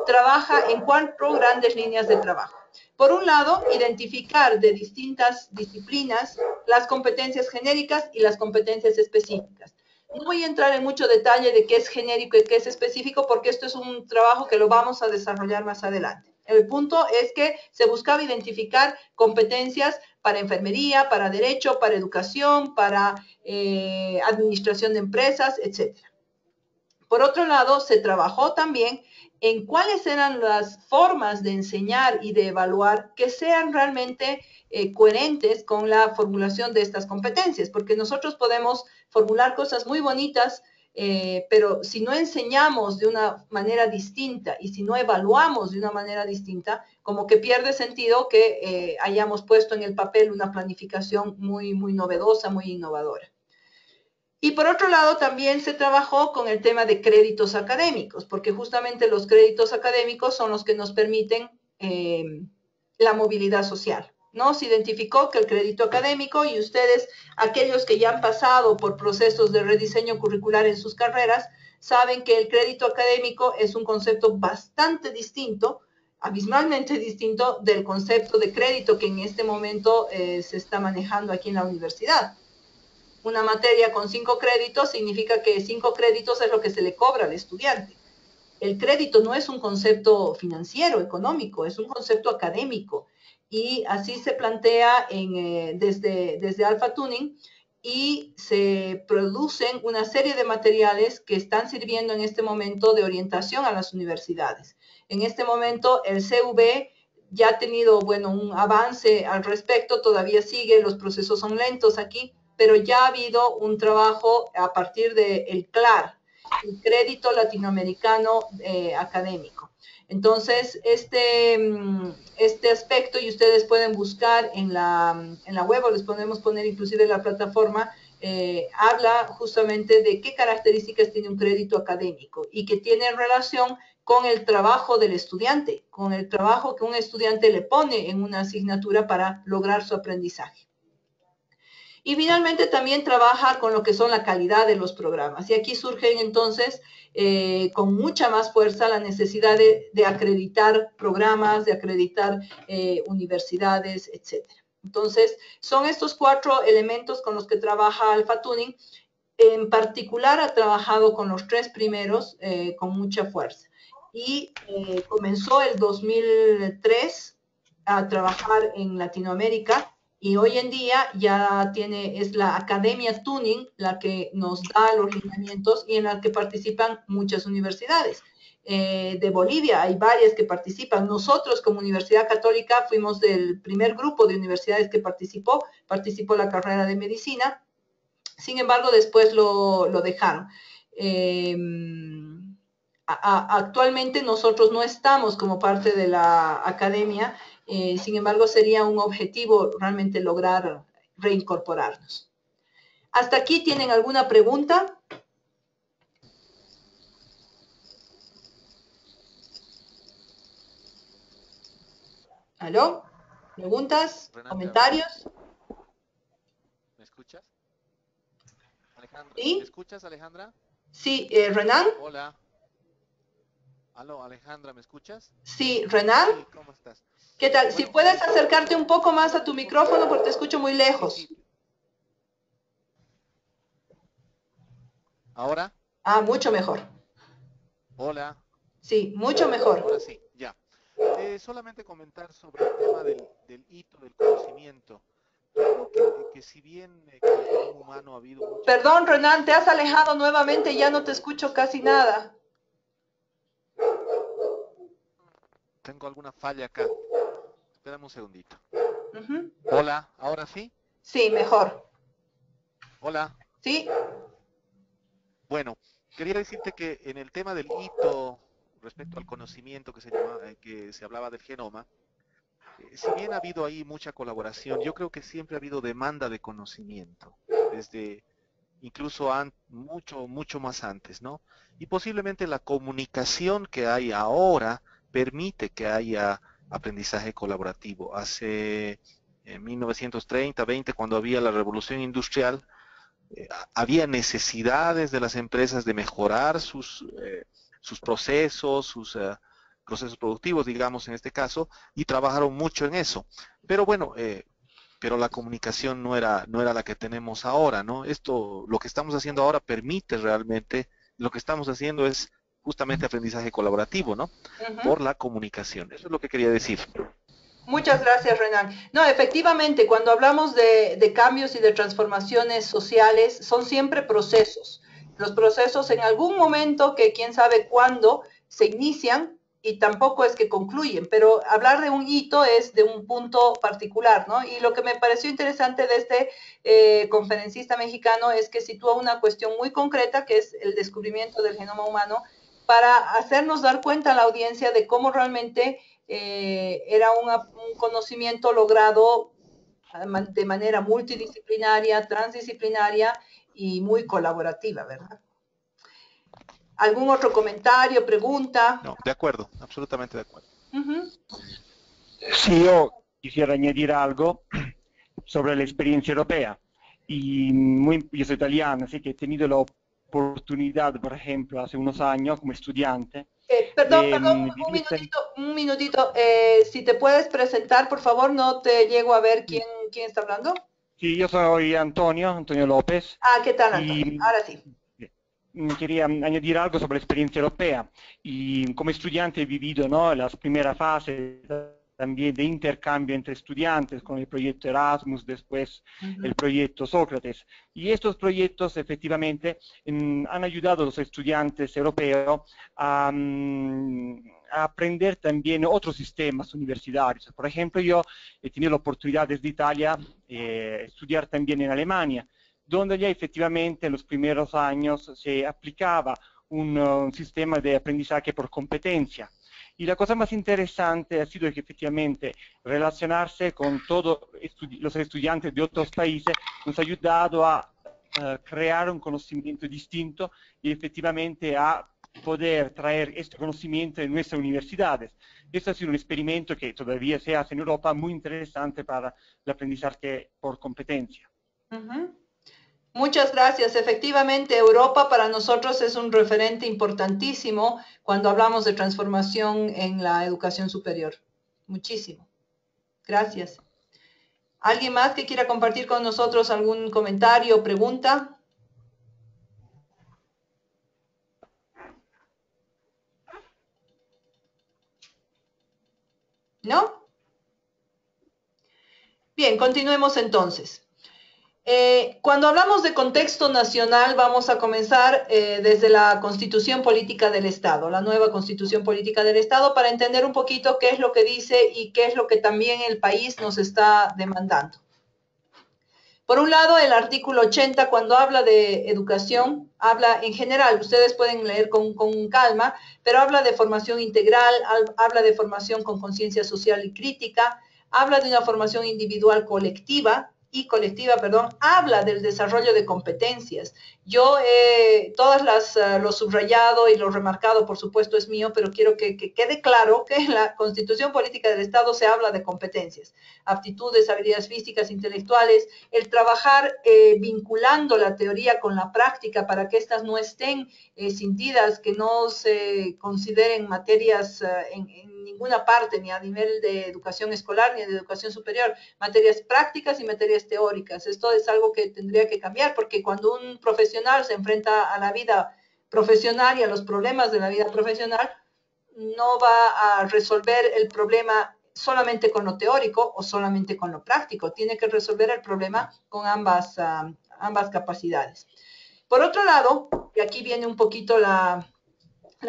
trabaja en 4 grandes líneas de trabajo. Por un lado, identificar de distintas disciplinas las competencias genéricas y las competencias específicas. No voy a entrar en mucho detalle de qué es genérico y qué es específico porque esto es un trabajo que lo vamos a desarrollar más adelante. El punto es que se buscaba identificar competencias para enfermería, para derecho, para educación, para administración de empresas, etc. Por otro lado, se trabajó también en cuáles eran las formas de enseñar y de evaluar que sean realmente coherentes con la formulación de estas competencias, porque nosotros podemos formular cosas muy bonitas, pero si no enseñamos de una manera distinta y si no evaluamos de una manera distinta, como que pierde sentido que hayamos puesto en el papel una planificación muy, muy novedosa, muy innovadora. Y por otro lado, también se trabajó con el tema de créditos académicos, porque justamente los créditos académicos son los que nos permiten la movilidad social, ¿no? Se identificó que el crédito académico, y ustedes, aquellos que ya han pasado por procesos de rediseño curricular en sus carreras, saben que el crédito académico es un concepto bastante distinto, abismalmente distinto del concepto de crédito que en este momento se está manejando aquí en la universidad. Una materia con 5 créditos significa que 5 créditos es lo que se le cobra al estudiante. El crédito no es un concepto financiero, económico, es un concepto académico. Y así se plantea desde Alpha Tuning y se producen una serie de materiales que están sirviendo en este momento de orientación a las universidades. En este momento el CV ya ha tenido, bueno, un avance al respecto, todavía sigue, los procesos son lentos aquí, pero ya ha habido un trabajo a partir del CLAR, el Crédito Latinoamericano Académico. Entonces, este aspecto, y ustedes pueden buscar en la web, o les podemos poner inclusive en la plataforma, habla justamente de qué características tiene un crédito académico y que tiene relación con el trabajo del estudiante, con el trabajo que un estudiante le pone en una asignatura para lograr su aprendizaje. Y finalmente también trabaja con lo que son la calidad de los programas. Y aquí surgen entonces con mucha más fuerza la necesidad de acreditar programas, de acreditar universidades, etc. Entonces, son estos 4 elementos con los que trabaja Alpha Tuning. En particular, ha trabajado con los 3 primeros con mucha fuerza. Y comenzó el 2003 a trabajar en Latinoamérica. Y hoy en día ya es la Academia Tuning la que nos da los lineamientos y en la que participan muchas universidades. De Bolivia hay varias que participan. Nosotros como Universidad Católica fuimos del primer grupo de universidades que participó la carrera de medicina. Sin embargo, después lo dejaron. Actualmente nosotros no estamos como parte de la academia, sin embargo sería un objetivo realmente lograr reincorporarnos. ¿Hasta aquí tienen alguna pregunta? ¿Aló? ¿Preguntas? Renan, ¿Comentarios? ¿me escuchas? Alejandra, ¿Sí? ¿me escuchas, Alejandra? Sí, ¿Renan? Hola. Aló, Alejandra, ¿me escuchas? Sí, ¿Renan? Sí, ¿cómo estás? ¿Qué tal? Bueno, Si puedes acercarte un poco más a tu micrófono porque te escucho muy lejos. Sí, sí. ¿Ahora? Ah, mucho mejor. Hola. Sí, mucho mejor. Ahora sí, ya. Solamente comentar sobre el tema del hito del conocimiento. Yo creo que si bien con el genoma humano ha habido muchas... Perdón, Renan, te has alejado nuevamente, ya no te escucho casi nada. Tengo alguna falla acá. Espérame un segundito. Uh-huh. Hola, ¿ahora sí? Sí, mejor. Hola. ¿Sí? Bueno, quería decirte que en el tema del hito respecto al conocimiento que se hablaba del genoma, si bien ha habido ahí mucha colaboración, yo creo que siempre ha habido demanda de conocimiento, desde incluso mucho más antes, ¿no? Y posiblemente la comunicación que hay ahora permite que haya aprendizaje colaborativo. Hace 1930, 20, cuando había la revolución industrial, había necesidades de las empresas de mejorar sus procesos, procesos productivos, digamos en este caso, y trabajaron mucho en eso. Pero bueno, pero la comunicación no era la que tenemos ahora, ¿no? Lo que estamos haciendo ahora permite realmente, lo que estamos haciendo es justamente aprendizaje colaborativo, ¿no? Uh-huh. Por la comunicación. Eso es lo que quería decir. Muchas gracias, Renan. No, efectivamente, cuando hablamos de cambios y de transformaciones sociales, son siempre procesos. Los procesos en algún momento, que quién sabe cuándo, se inician y tampoco es que concluyen, pero hablar de un hito es de un punto particular, ¿no? Y lo que me pareció interesante de este conferencista mexicano es que sitúa una cuestión muy concreta, que es el descubrimiento del genoma humano, para hacernos dar cuenta a la audiencia de cómo realmente era un conocimiento logrado de manera multidisciplinaria, transdisciplinaria y muy colaborativa, ¿verdad? ¿Algún otro comentario, pregunta? No, de acuerdo, absolutamente de acuerdo. Uh-huh. Sí, yo quisiera añadir algo sobre la experiencia europea. Yo soy italiano, así que he tenido la oportunidad, por ejemplo, hace unos años como estudiante. Perdón, vivir un minutito. Si te puedes presentar, por favor, no te llego a ver quién está hablando. Sí, yo soy Antonio López. Ah, ¿qué tal, Antonio? Ahora sí. Quería añadir algo sobre la experiencia europea. Y como estudiante he vivido, ¿no?, las primeras fases también de intercambio entre estudiantes con el proyecto Erasmus, después el proyecto Sócrates. Y estos proyectos efectivamente han ayudado a los estudiantes europeos a aprender también otros sistemas universitarios. Por ejemplo, yo he tenido la oportunidad desde Italia estudiar también en Alemania, donde ya efectivamente en los primeros años se aplicaba un sistema de aprendizaje por competencia. Y la cosa más interesante ha sido que efectivamente relacionarse con todos los estudiantes de otros países nos ha ayudado a crear un conocimiento distinto y efectivamente a poder traer este conocimiento en nuestras universidades. Esto ha sido un experimento que todavía se hace en Europa muy interesante para el aprendizaje por competencia. Muchas gracias. Efectivamente, Europa para nosotros es un referente importantísimo cuando hablamos de transformación en la educación superior. Muchísimo. Gracias. ¿Alguien más que quiera compartir con nosotros algún comentario o pregunta? ¿No? Bien, continuemos entonces. Cuando hablamos de contexto nacional, vamos a comenzar desde la Constitución Política del Estado, la nueva Constitución Política del Estado, para entender un poquito qué es lo que dice y qué es lo que también el país nos está demandando. Por un lado, el artículo 80, cuando habla de educación, habla en general, ustedes pueden leer con calma, pero habla de formación integral, habla de formación con conciencia social y crítica, habla de una formación individual colectiva, habla del desarrollo de competencias. Yo, lo subrayado y lo remarcado, por supuesto, es mío, pero quiero que quede claro que en la Constitución Política del Estado se habla de competencias, aptitudes, habilidades físicas, intelectuales, el trabajar vinculando la teoría con la práctica para que éstas no estén cindidas, que no se consideren materias en ninguna parte, ni a nivel de educación escolar, ni de educación superior, materias prácticas y materias teóricas. Esto es algo que tendría que cambiar, porque cuando un profesional se enfrenta a la vida profesional y a los problemas de la vida profesional, no va a resolver el problema solamente con lo teórico o solamente con lo práctico. Tiene que resolver el problema con ambas capacidades. Por otro lado, y aquí viene un poquito la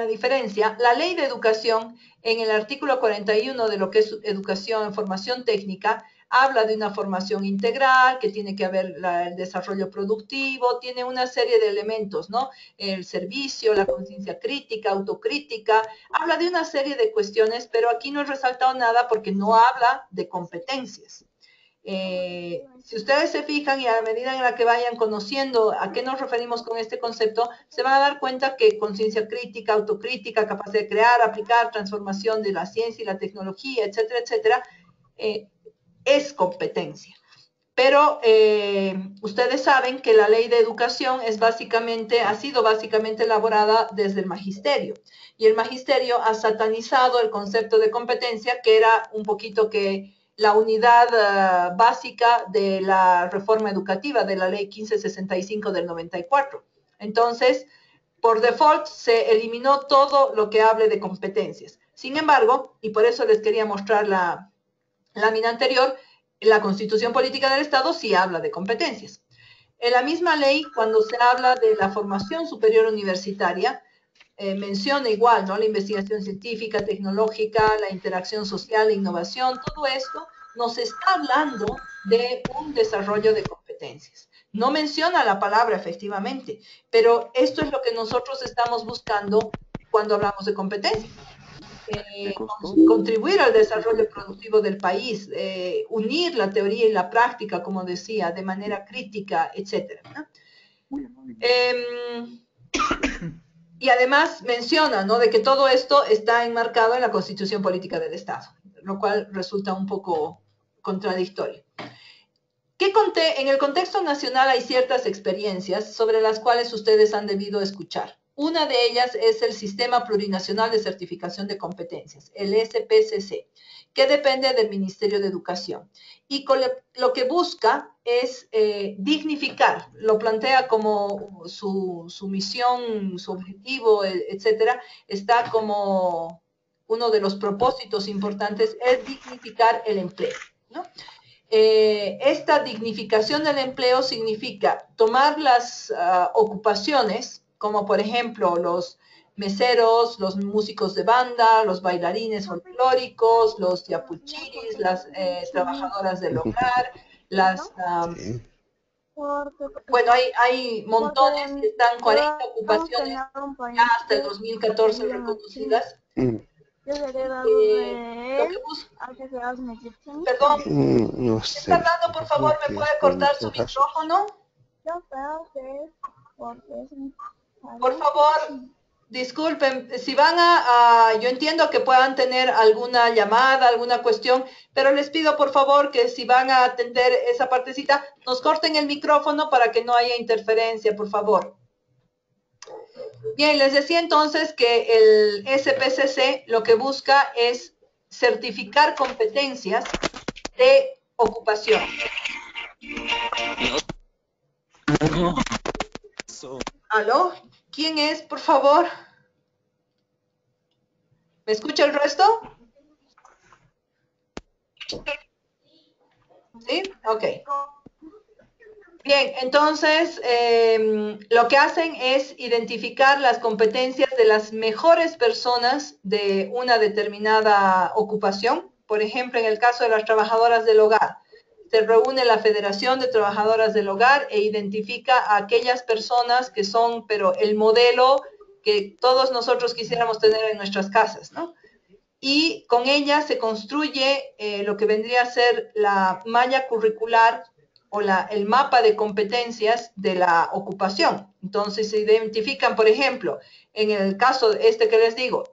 diferencia, la ley de educación en el artículo 41 de lo que es educación, formación técnica, habla de una formación integral, que tiene que haber el desarrollo productivo, tiene una serie de elementos, ¿no? El servicio, la conciencia crítica, autocrítica, habla de una serie de cuestiones, pero aquí no he resaltado nada porque no habla de competencias. Si ustedes se fijan y a medida en la que vayan conociendo a qué nos referimos con este concepto, se van a dar cuenta que conciencia crítica, autocrítica, capacidad de crear, aplicar, transformación de la ciencia y la tecnología, etcétera, etcétera, es competencia. Pero ustedes saben que la ley de educación ha sido básicamente elaborada desde el magisterio. Y el magisterio ha satanizado el concepto de competencia, que era un poquito que la unidad básica de la reforma educativa de la ley 1565 del 94. Entonces, por default, se eliminó todo lo que hable de competencias. Sin embargo, y por eso les quería mostrar la lámina anterior, la Constitución Política del Estado sí habla de competencias. En la misma ley, cuando se habla de la formación superior universitaria, menciona igual, ¿no? La investigación científica, tecnológica, la interacción social, la innovación, todo esto nos está hablando de un desarrollo de competencias. No menciona la palabra efectivamente, pero esto es lo que nosotros estamos buscando cuando hablamos de competencias. Contribuir al desarrollo productivo del país, unir la teoría y la práctica, como decía, de manera crítica, etc. ¿no? Y además menciona, ¿no?, de que todo esto está enmarcado en la Constitución Política del Estado, lo cual resulta un poco contradictorio. En el contexto nacional hay ciertas experiencias sobre las cuales ustedes han debido escuchar. Una de ellas es el Sistema Plurinacional de Certificación de Competencias, el SPCC, que depende del Ministerio de Educación. Y lo que busca es dignificar, lo plantea como su misión, su objetivo, etcétera, está como uno de los propósitos importantes, es dignificar el empleo, ¿no? Esta dignificación del empleo significa tomar las ocupaciones, como por ejemplo los meseros, los músicos de banda, los bailarines folclóricos, los yapuchiris, las trabajadoras del hogar, bueno, hay montones, están 40 ocupaciones ya hasta el 2014 reconocidas. Lo que Perdón, No ¿está sé. hablando? Por favor, ¿me puede cortar su micrófono? Por favor, disculpen, si van yo entiendo que puedan tener alguna llamada, alguna cuestión, pero les pido por favor que si van a atender esa partecita, nos corten el micrófono para que no haya interferencia, por favor. Bien, les decía entonces que el SPCC lo que busca es certificar competencias de ocupación. ¿Aló? ¿Quién es, por favor? ¿Me escucha el resto? ¿Sí? Ok. Bien, entonces lo que hacen es identificar las competencias de las mejores personas de una determinada ocupación. Por ejemplo, en el caso de las trabajadoras del hogar, se reúne la Federación de Trabajadoras del Hogar e identifica a aquellas personas que son, pero el modelo que todos nosotros quisiéramos tener en nuestras casas, ¿no? Y con ella se construye lo que vendría a ser la malla curricular o el mapa de competencias de la ocupación. Entonces se identifican, por ejemplo, en el caso este que les digo,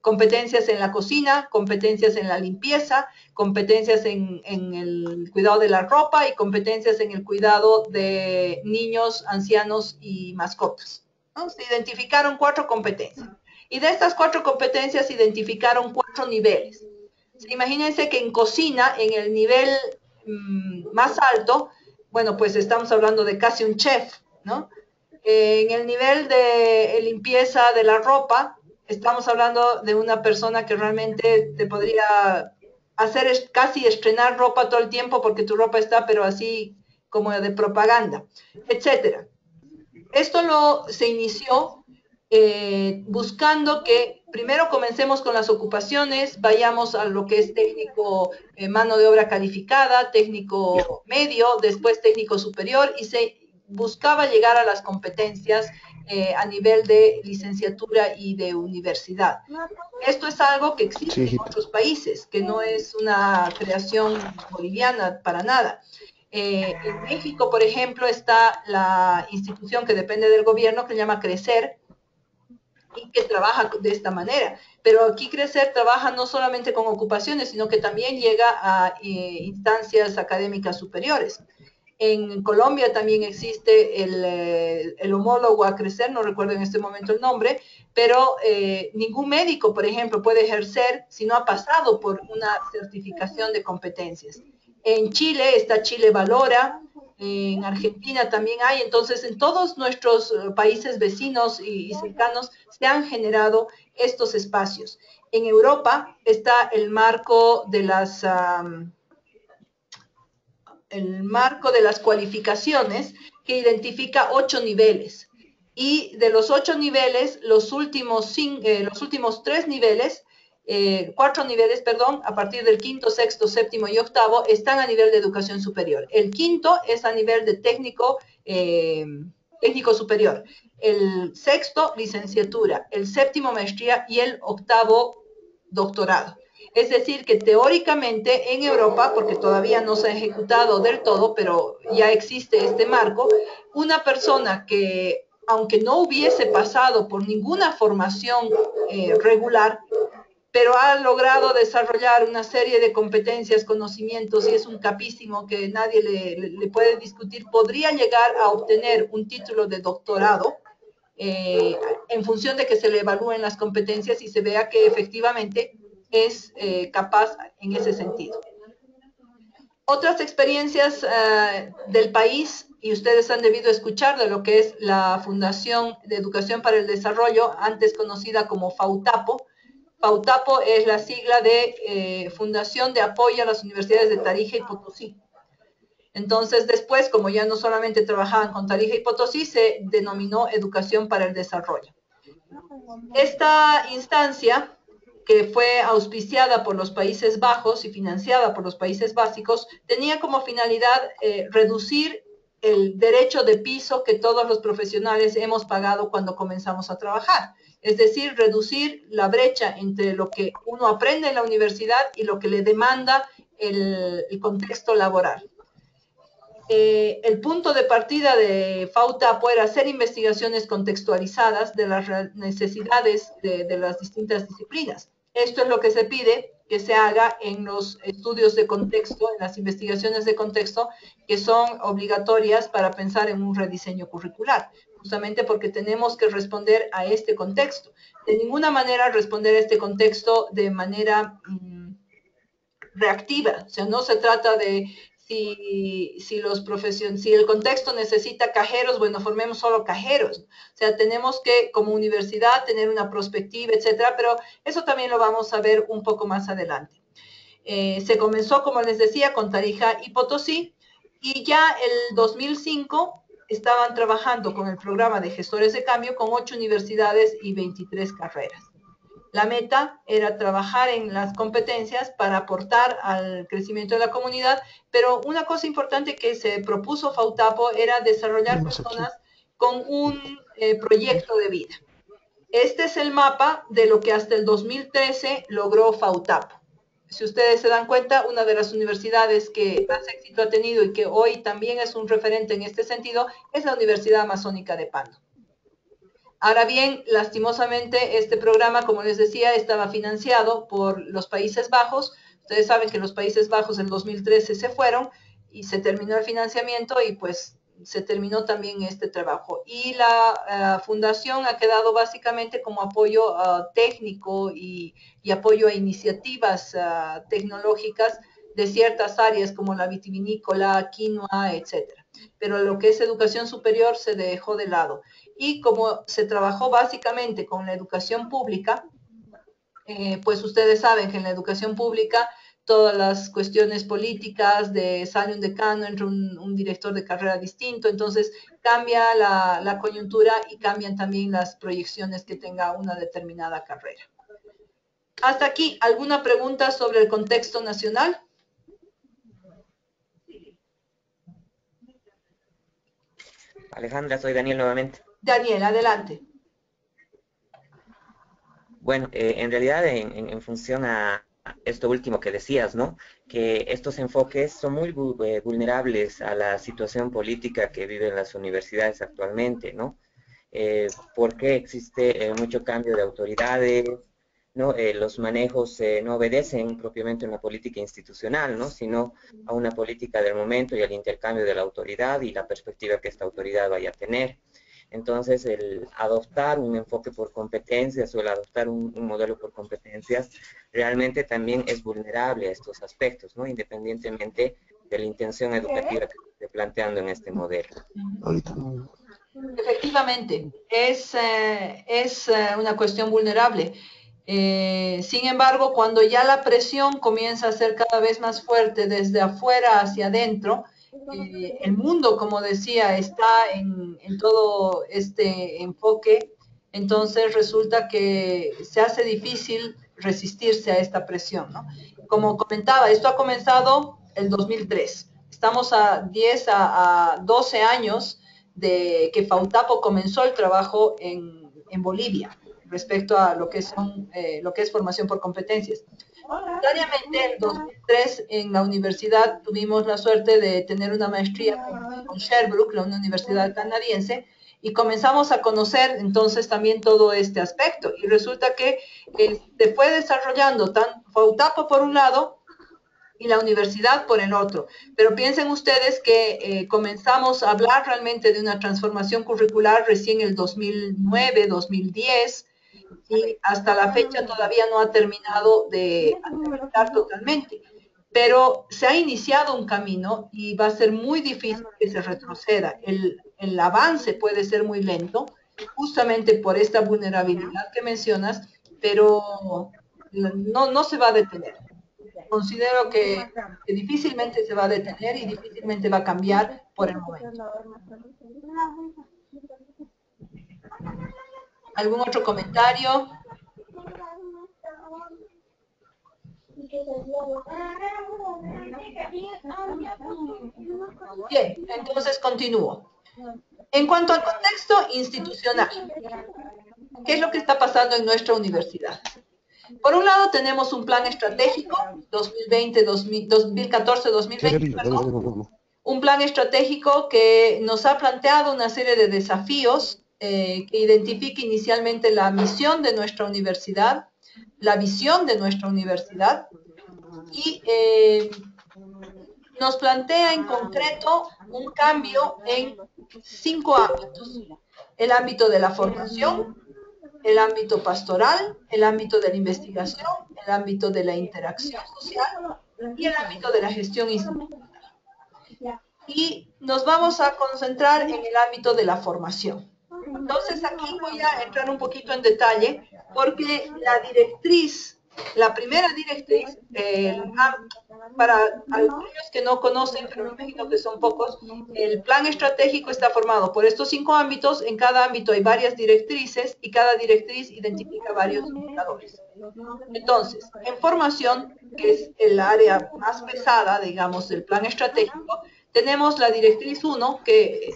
competencias en la cocina, competencias en la limpieza, competencias en el cuidado de la ropa y competencias en el cuidado de niños, ancianos y mascotas, ¿no? Se identificaron 4 competencias. Y de estas 4 competencias se identificaron 4 niveles. Imagínense que en cocina, en el nivel más alto, bueno, pues estamos hablando de casi un chef, ¿no? En el nivel de limpieza de la ropa, estamos hablando de una persona que realmente te podría hacer casi estrenar ropa todo el tiempo porque tu ropa está, pero así como de propaganda, etcétera. Esto se inició buscando que primero comencemos con las ocupaciones, vayamos a lo que es técnico, mano de obra calificada, técnico medio, después técnico superior, y se buscaba llegar a las competencias a nivel de licenciatura y de universidad. Esto es algo que existe en otros países, que no es una creación boliviana para nada. En México, por ejemplo, está la institución que depende del gobierno que se llama Crecer, y que trabaja de esta manera. Pero aquí Crecer trabaja no solamente con ocupaciones, sino que también llega a instancias académicas superiores. En Colombia también existe el homólogo a Crecer, no recuerdo en este momento el nombre, pero ningún médico, por ejemplo, puede ejercer si no ha pasado por una certificación de competencias. En Chile está Chile Valora, en Argentina también hay, entonces en todos nuestros países vecinos y cercanos se han generado estos espacios. En Europa está el marco de las cualificaciones que identifica 8 niveles. Y de los 8 niveles, los últimos 3 niveles, 4 niveles, perdón, a partir del quinto, sexto, séptimo y octavo, están a nivel de educación superior. El quinto es a nivel de técnico superior. El sexto, licenciatura. El séptimo, maestría. Y el octavo, doctorado. Es decir, que teóricamente en Europa, porque todavía no se ha ejecutado del todo, pero ya existe este marco, una persona que, aunque no hubiese pasado por ninguna formación regular, pero ha logrado desarrollar una serie de competencias, conocimientos, y es un capísimo que nadie le puede discutir, podría llegar a obtener un título de doctorado en función de que se le evalúen las competencias y se vea que efectivamente es capaz en ese sentido. Otras experiencias del país, y ustedes han debido escuchar de lo que es la Fundación de Educación para el Desarrollo, antes conocida como FAUTAPO. FAUTAPO es la sigla de Fundación de Apoyo a las Universidades de Tarija y Potosí. Entonces, después, como ya no solamente trabajaban con Tarija y Potosí, se denominó Educación para el Desarrollo. Esta instancia, que fue auspiciada por los Países Bajos y financiada por los países básicos, tenía como finalidad reducir el derecho de piso que todos los profesionales hemos pagado cuando comenzamos a trabajar, es decir, reducir la brecha entre lo que uno aprende en la universidad y lo que le demanda el contexto laboral. El punto de partida de FAUTAPO era hacer investigaciones contextualizadas de las necesidades de las distintas disciplinas. Esto es lo que se pide que se haga en los estudios de contexto, en las investigaciones de contexto, que son obligatorias para pensar en un rediseño curricular, justamente porque tenemos que responder a este contexto. De ninguna manera responder a este contexto de manera reactiva, o sea, no se trata de si el contexto necesita cajeros, bueno, formemos solo cajeros. O sea, tenemos que, como universidad, tener una perspectiva, etcétera, pero eso también lo vamos a ver un poco más adelante. Se comenzó, como les decía, con Tarija y Potosí, y ya el 2005 estaban trabajando con el programa de gestores de cambio con 8 universidades y 23 carreras. La meta era trabajar en las competencias para aportar al crecimiento de la comunidad, pero una cosa importante que se propuso FAUTAPO era desarrollar personas con un proyecto de vida. Este es el mapa de lo que hasta el 2013 logró FAUTAPO. Si ustedes se dan cuenta, una de las universidades que más éxito ha tenido y que hoy también es un referente en este sentido es la Universidad Amazónica de Pando. Ahora bien, lastimosamente, este programa, como les decía, estaba financiado por los Países Bajos. Ustedes saben que los Países Bajos en 2013 se fueron y se terminó el financiamiento y pues se terminó también este trabajo. Y la fundación ha quedado básicamente como apoyo técnico y apoyo a iniciativas tecnológicas de ciertas áreas como la vitivinícola, quinoa, etcétera. Pero lo que es educación superior se dejó de lado. Y como se trabajó básicamente con la educación pública, pues ustedes saben que en la educación pública todas las cuestiones políticas, sale un decano, entra un director de carrera distinto, entonces cambia la coyuntura y cambian también las proyecciones que tenga una determinada carrera. Hasta aquí, ¿alguna pregunta sobre el contexto nacional? Alejandra, soy Daniel nuevamente. Daniel, adelante. Bueno, en realidad en función a esto último que decías, ¿no? Que estos enfoques son muy vulnerables a la situación política que viven las universidades actualmente, ¿no? Porque existe mucho cambio de autoridades, ¿no? Los manejos no obedecen propiamente a una política institucional, ¿no? Sino a una política del momento y al intercambio de la autoridad y la perspectiva que esta autoridad vaya a tener. Entonces, el adoptar un enfoque por competencias o el adoptar un modelo por competencias realmente también es vulnerable a estos aspectos, ¿no? Independientemente de la intención educativa que se esté planteando en este modelo. Efectivamente, es una cuestión vulnerable. Sin embargo, cuando ya la presión comienza a ser cada vez más fuerte desde afuera hacia adentro, el mundo, como decía, está en todo este enfoque, entonces resulta que se hace difícil resistirse a esta presión, ¿no? Como comentaba, esto ha comenzado el 2003. Estamos a 10 a 12 años de que FAUTAPO comenzó el trabajo en Bolivia respecto a lo que es formación por competencias. Voluntariamente, en 2003 en la universidad tuvimos la suerte de tener una maestría con Sherbrooke, una universidad canadiense, y comenzamos a conocer entonces también todo este aspecto. Y resulta que se fue desarrollando tan FAUTAPO por un lado y la universidad por el otro. Pero piensen ustedes que comenzamos a hablar realmente de una transformación curricular recién el 2009, 2010, y hasta la fecha todavía no ha terminado de aterrizar totalmente. Pero se ha iniciado un camino y va a ser muy difícil que se retroceda. El avance puede ser muy lento, justamente por esta vulnerabilidad que mencionas, pero no se va a detener. Considero que difícilmente se va a detener y difícilmente va a cambiar por el momento. ¿Algún otro comentario? Bien, entonces continúo. En cuanto al contexto institucional, ¿qué es lo que está pasando en nuestra universidad? Por un lado tenemos un plan estratégico 2014-2020, un plan estratégico que nos ha planteado una serie de desafíos que identifica inicialmente la misión de nuestra universidad, la visión de nuestra universidad y nos plantea en concreto un cambio en 5 ámbitos. El ámbito de la formación, el ámbito pastoral, el ámbito de la investigación, el ámbito de la interacción social y el ámbito de la gestión institucional. Y nos vamos a concentrar en el ámbito de la formación. Entonces aquí voy a entrar un poquito en detalle porque la directriz, la primera directriz, para aquellos que no conocen, pero me imagino que son pocos, el plan estratégico está formado por estos 5 ámbitos. En cada ámbito hay varias directrices y cada directriz identifica varios indicadores. Entonces, en formación, que es el área más pesada, digamos, del plan estratégico, tenemos la directriz 1, que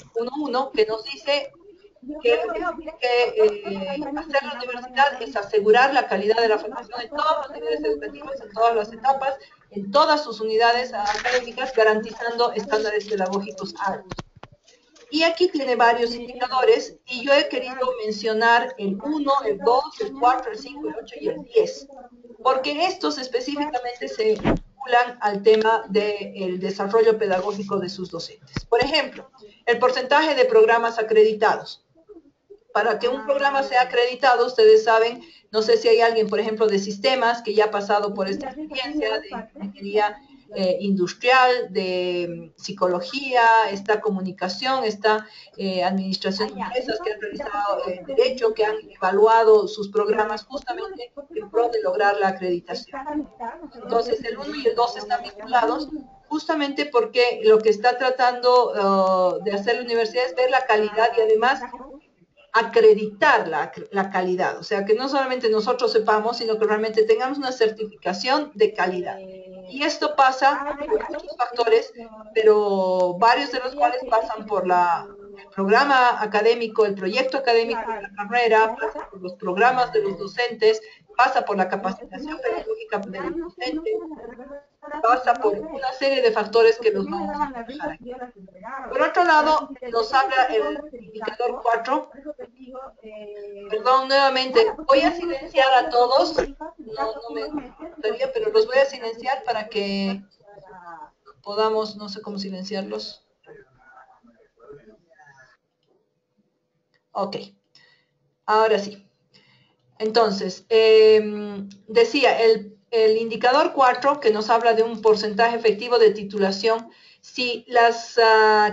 nos dice que hacer la universidad es asegurar la calidad de la formación en todos los niveles educativos, en todas las etapas, en todas sus unidades académicas, garantizando estándares pedagógicos altos. Y aquí tiene varios indicadores y yo he querido mencionar el 1, el 2, el 4, el 5, el 8 y el 10, porque estos específicamente se vinculan al tema del desarrollo pedagógico de sus docentes. Por ejemplo, el porcentaje de programas acreditados. Para que un programa sea acreditado, ustedes saben, no sé si hay alguien, por ejemplo, de sistemas que ya ha pasado por esta experiencia de ingeniería industrial, de psicología, esta comunicación, esta administración de empresas que han realizado derecho, que han evaluado sus programas justamente en pro de lograr la acreditación. Entonces, el 1 y el 2 están vinculados justamente porque lo que está tratando de hacer la universidad es ver la calidad y además acreditar la calidad, o sea, que no solamente nosotros sepamos, sino que realmente tengamos una certificación de calidad. Y esto pasa por muchos factores, pero varios de los cuales pasan por el programa académico, el proyecto académico de la carrera, pasa por los programas de los docentes, pasa por la capacitación pedagógica del docente, pasa por una serie de factores que los vamos a manejar aquí. Por otro lado, nos habla el indicador 4. Perdón, nuevamente, voy a silenciar a todos. No me gustaría, pero los voy a silenciar para que podamos, no sé cómo silenciarlos. Ok, ahora sí. Entonces, decía, el indicador 4, que nos habla de un porcentaje efectivo de titulación, si las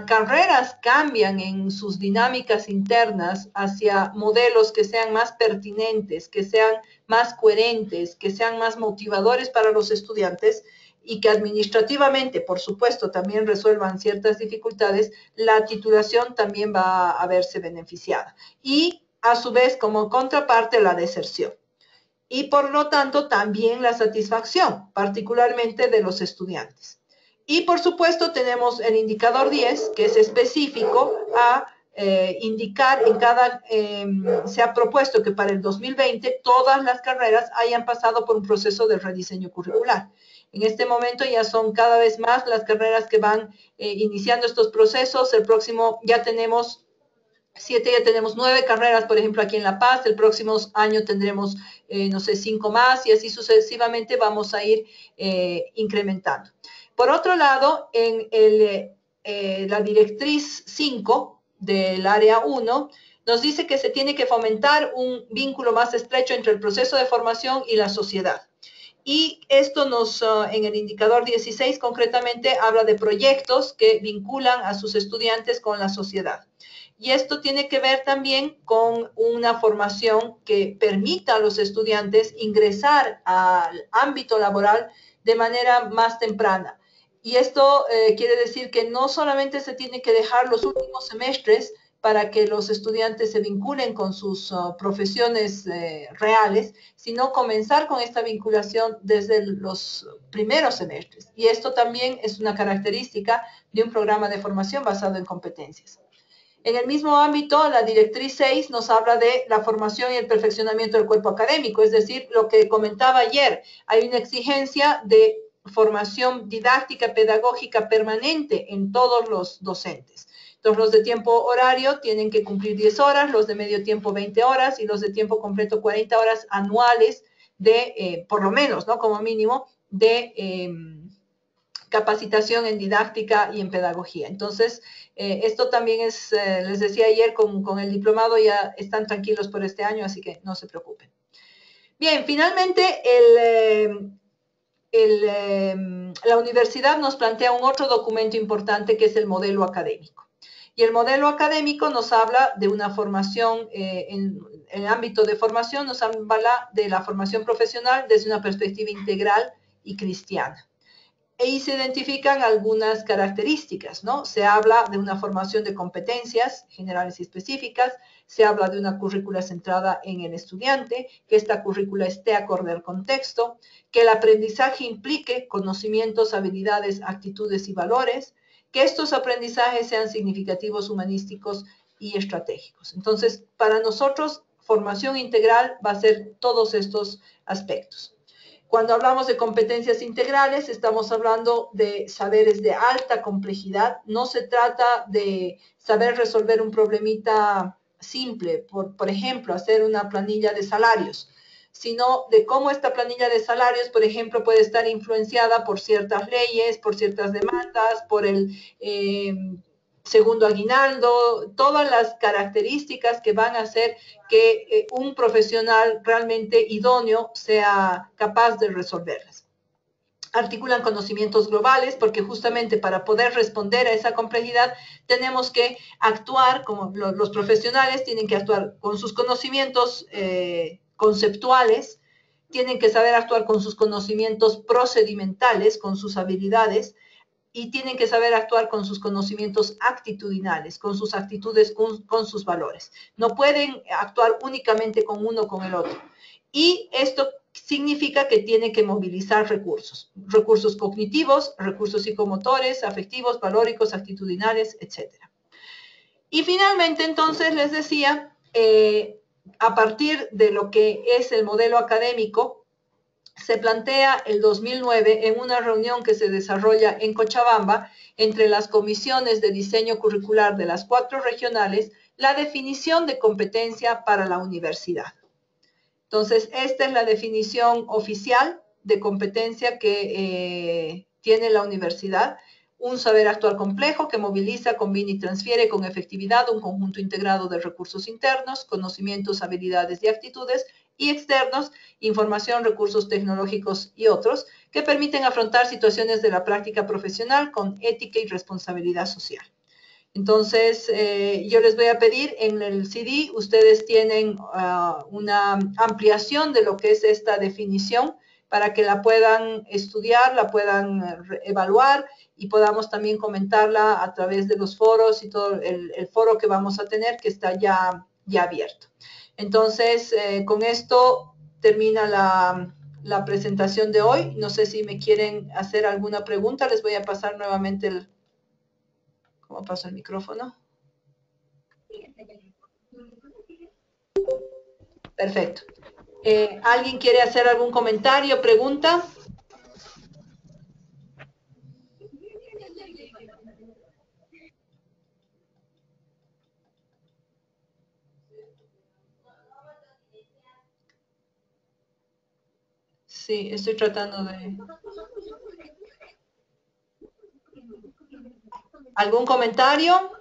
carreras cambian en sus dinámicas internas hacia modelos que sean más pertinentes, que sean más coherentes, que sean más motivadores para los estudiantes y que administrativamente, por supuesto, también resuelvan ciertas dificultades, la titulación también va a verse beneficiada. Y a su vez, como contraparte, la deserción. Y por lo tanto, también la satisfacción, particularmente de los estudiantes. Y por supuesto, tenemos el indicador 10, que es específico a indicar en cada, se ha propuesto que para el 2020 todas las carreras hayan pasado por un proceso de rediseño curricular. En este momento ya son cada vez más las carreras que van iniciando estos procesos. El próximo ya tenemos 7, ya tenemos 9 carreras, por ejemplo, aquí en La Paz. El próximo año tendremos, no sé, 5 más y así sucesivamente vamos a ir incrementando. Por otro lado, en la directriz 5 del área 1, nos dice que se tiene que fomentar un vínculo más estrecho entre el proceso de formación y la sociedad. Y esto en el indicador 16 concretamente habla de proyectos que vinculan a sus estudiantes con la sociedad. Y esto tiene que ver también con una formación que permita a los estudiantes ingresar al ámbito laboral de manera más temprana. Y esto quiere decir que no solamente se tiene que dejar los últimos semestres para que los estudiantes se vinculen con sus profesiones reales, sino comenzar con esta vinculación desde los primeros semestres. Y esto también es una característica de un programa de formación basado en competencias. En el mismo ámbito, la directriz 6 nos habla de la formación y el perfeccionamiento del cuerpo académico, es decir, lo que comentaba ayer, hay una exigencia de formación didáctica, pedagógica permanente en todos los docentes. Entonces, los de tiempo horario tienen que cumplir 10 horas, los de medio tiempo 20 horas y los de tiempo completo 40 horas anuales de, por lo menos, ¿no? Como mínimo, de capacitación en didáctica y en pedagogía. Entonces, esto también es, les decía ayer, con el diplomado ya están tranquilos por este año, así que no se preocupen. Bien, finalmente, la universidad nos plantea un otro documento importante que es el modelo académico. Y el modelo académico nos habla de una formación, en el ámbito de formación, nos habla de la formación profesional desde una perspectiva integral y cristiana. Y se identifican algunas características, ¿no? Se habla de una formación de competencias generales y específicas, se habla de una currícula centrada en el estudiante, que esta currícula esté acorde al contexto, que el aprendizaje implique conocimientos, habilidades, actitudes y valores, que estos aprendizajes sean significativos, humanísticos y estratégicos. Entonces, para nosotros, formación integral va a ser todos estos aspectos. Cuando hablamos de competencias integrales, estamos hablando de saberes de alta complejidad. No se trata de saber resolver un problemita simple, por ejemplo, hacer una planilla de salarios, sino de cómo esta planilla de salarios, por ejemplo, puede estar influenciada por ciertas leyes, por ciertas demandas, por el segundo aguinaldo, todas las características que van a hacer que un profesional realmente idóneo sea capaz de resolverlas. Articulan conocimientos globales porque justamente para poder responder a esa complejidad tenemos que actuar, como los profesionales tienen que actuar con sus conocimientos conceptuales, tienen que saber actuar con sus conocimientos procedimentales, con sus habilidades, y tienen que saber actuar con sus conocimientos actitudinales, con sus actitudes, con sus valores. No pueden actuar únicamente con uno o con el otro. Y esto significa que tiene que movilizar recursos cognitivos, recursos psicomotores, afectivos, valóricos, actitudinales, etc. Y finalmente, entonces, les decía, a partir de lo que es el modelo académico, se plantea el 2009 en una reunión que se desarrolla en Cochabamba entre las comisiones de diseño curricular de las 4 regionales, la definición de competencia para la universidad. Entonces, esta es la definición oficial de competencia que tiene la universidad. Un saber actuar complejo que moviliza, combina y transfiere con efectividad un conjunto integrado de recursos internos, conocimientos, habilidades y actitudes, y externos, información, recursos tecnológicos y otros, que permiten afrontar situaciones de la práctica profesional con ética y responsabilidad social. Entonces, yo les voy a pedir, en el CD ustedes tienen una ampliación de lo que es esta definición para que la puedan estudiar, la puedan evaluar y podamos también comentarla a través de los foros y todo el foro que vamos a tener que está ya abierto. Entonces, con esto termina la presentación de hoy. No sé si me quieren hacer alguna pregunta. Les voy a pasar nuevamente ¿cómo paso el micrófono? Perfecto. ¿Alguien quiere hacer algún comentario, pregunta? Sí, estoy tratando de... ¿Algún comentario?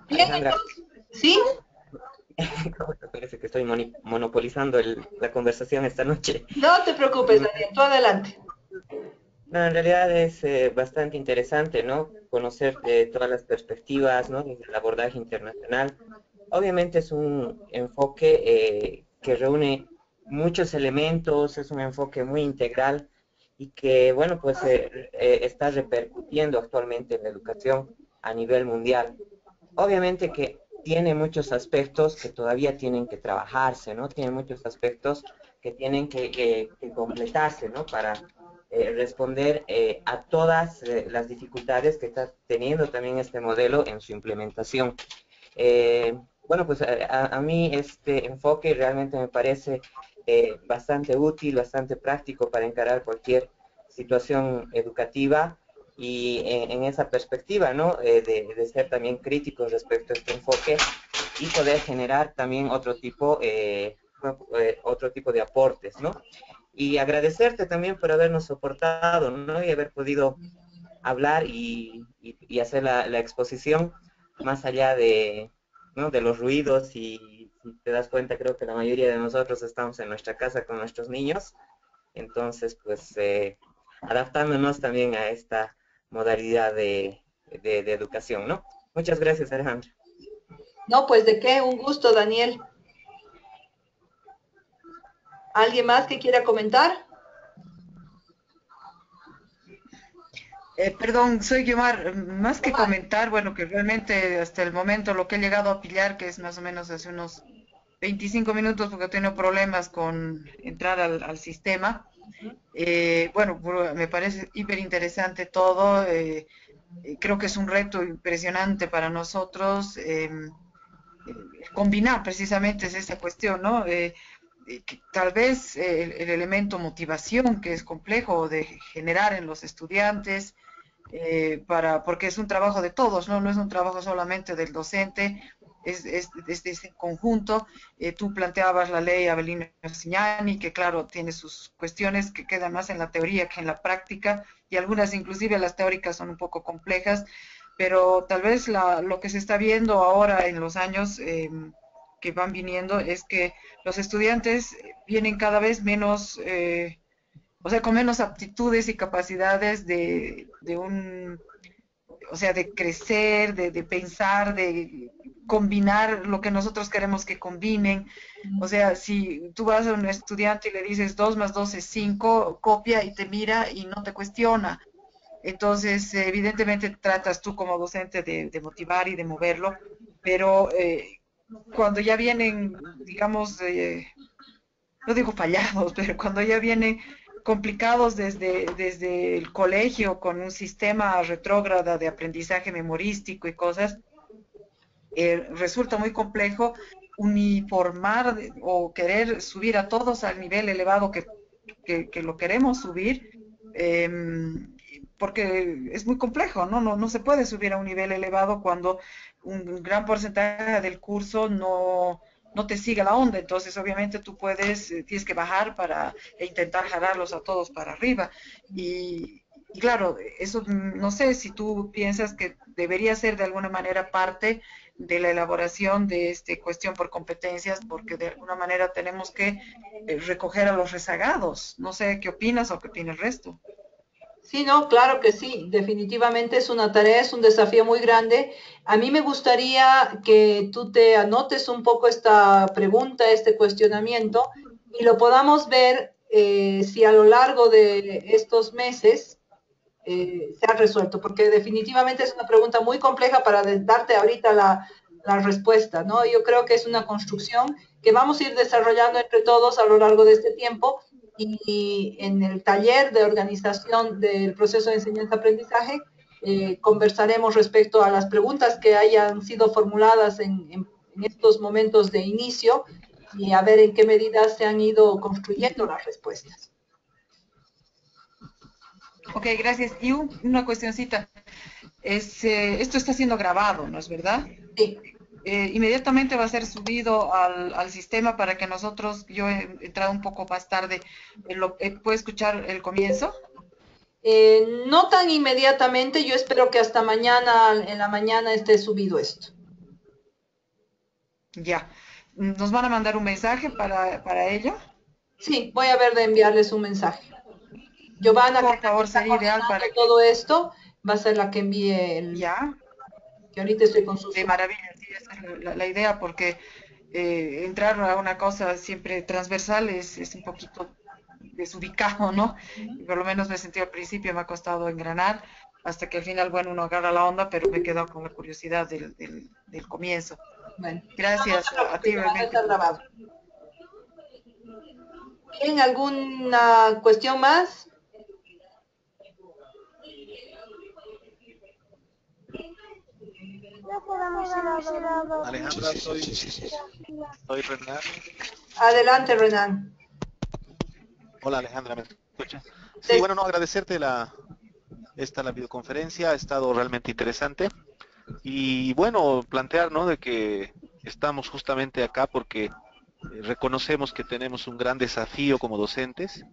Bien, Alejandra, ¿sí? parece que estoy monopolizando la conversación esta noche. No te preocupes, Daniel, tú adelante. No, en realidad es bastante interesante, ¿no? Conocer todas las perspectivas, ¿no? Desde el abordaje internacional. Obviamente es un enfoque que reúne muchos elementos, es un enfoque muy integral y que, bueno, pues está repercutiendo actualmente en la educación a nivel mundial. Obviamente que tiene muchos aspectos que todavía tienen que trabajarse, ¿no? Tiene muchos aspectos que tienen que completarse, ¿no? Para responder a todas las dificultades que está teniendo también este modelo en su implementación. Bueno, pues a mí este enfoque realmente me parece bastante útil, bastante práctico para encarar cualquier situación educativa y en esa perspectiva, ¿no? De ser también críticos respecto a este enfoque y poder generar también otro tipo de aportes, ¿no? Y agradecerte también por habernos soportado, ¿no? Y haber podido hablar y hacer la exposición más allá de, ¿no? de los ruidos y si te das cuenta, creo que la mayoría de nosotros estamos en nuestra casa con nuestros niños, entonces pues adaptándonos también a esta modalidad de educación, ¿no? Muchas gracias, Alejandro. No, pues de qué, un gusto, Daniel. ¿Alguien más que quiera comentar? Perdón, soy Guiomar. Más que comentar, bueno, que realmente hasta el momento lo que he llegado a pillar, que es más o menos hace unos 25 minutos, porque he tenido problemas con entrar al sistema. Bueno, me parece hiper interesante todo. Creo que es un reto impresionante para nosotros. Combinar precisamente es esa cuestión, ¿no? Que tal vez el elemento motivación, que es complejo de generar en los estudiantes, porque es un trabajo de todos, ¿no? No es un trabajo solamente del docente, es en conjunto. Tú planteabas la ley Avelino Signani, que claro, tiene sus cuestiones que quedan más en la teoría que en la práctica, y algunas inclusive las teóricas son un poco complejas, pero tal vez lo que se está viendo ahora en los años que van viniendo es que los estudiantes vienen cada vez menos, o sea, con menos aptitudes y capacidades o sea, de crecer, de pensar, de combinar lo que nosotros queremos que combinen. O sea, si tú vas a un estudiante y le dices 2 más 2 es 5, copia y te mira y no te cuestiona. Entonces, evidentemente tratas tú como docente de motivar y de moverlo, pero cuando ya vienen, digamos, no digo fallados, pero cuando ya vienen complicados desde el colegio con un sistema retrógrada de aprendizaje memorístico y cosas, resulta muy complejo uniformar o querer subir a todos al nivel elevado que lo queremos subir, eh, porque es muy complejo, ¿no? No se puede subir a un nivel elevado cuando un gran porcentaje del curso no te sigue la onda. Entonces obviamente tú tienes que bajar e intentar jalarlos a todos para arriba. Y claro, eso no sé si tú piensas que debería ser de alguna manera parte de la elaboración de esta cuestión por competencias, porque de alguna manera tenemos que recoger a los rezagados. No sé qué opinas o qué opina el resto. Sí, no, claro que sí, definitivamente es una tarea, es un desafío muy grande. A mí me gustaría que tú te anotes un poco esta pregunta, este cuestionamiento, y lo podamos ver si a lo largo de estos meses se ha resuelto, porque definitivamente es una pregunta muy compleja para darte ahorita la respuesta, ¿no? Yo creo que es una construcción que vamos a ir desarrollando entre todos a lo largo de este tiempo y en el taller de organización del proceso de enseñanza-aprendizaje conversaremos respecto a las preguntas que hayan sido formuladas en estos momentos de inicio y a ver en qué medida se han ido construyendo las respuestas. Ok, gracias. Y una cuestioncita. Esto está siendo grabado, ¿no es verdad? Sí. Inmediatamente va a ser subido al sistema para que nosotros, yo he entrado un poco más tarde, ¿puedo escuchar el comienzo? No tan inmediatamente, yo espero que hasta mañana, en la mañana esté subido esto. Ya. ¿Nos van a mandar un mensaje para ello? Sí, voy a ver de enviarles un mensaje. Giovanna, que Por favor, está sería ideal para coordinando que... todo esto, va a ser la que envíe Ya, que ahorita estoy con sus... de maravilla, sí, esa es la idea, porque entrar a una cosa siempre transversal es un poquito desubicado, ¿no? Y por lo menos me sentí al principio, me ha costado engranar, hasta que al final, bueno, uno agarra la onda, pero me he quedado con la curiosidad del comienzo. Bueno, Gracias a ti, realmente. está grabado. ¿Tienen alguna cuestión más? Alejandra, soy Renan. Adelante, Renan. Hola Alejandra, ¿me escucha? Sí. Sí, bueno, no, agradecerte la videoconferencia, ha estado realmente interesante. Y bueno, plantear, ¿no? De que estamos justamente acá porque reconocemos que tenemos un gran desafío como docentes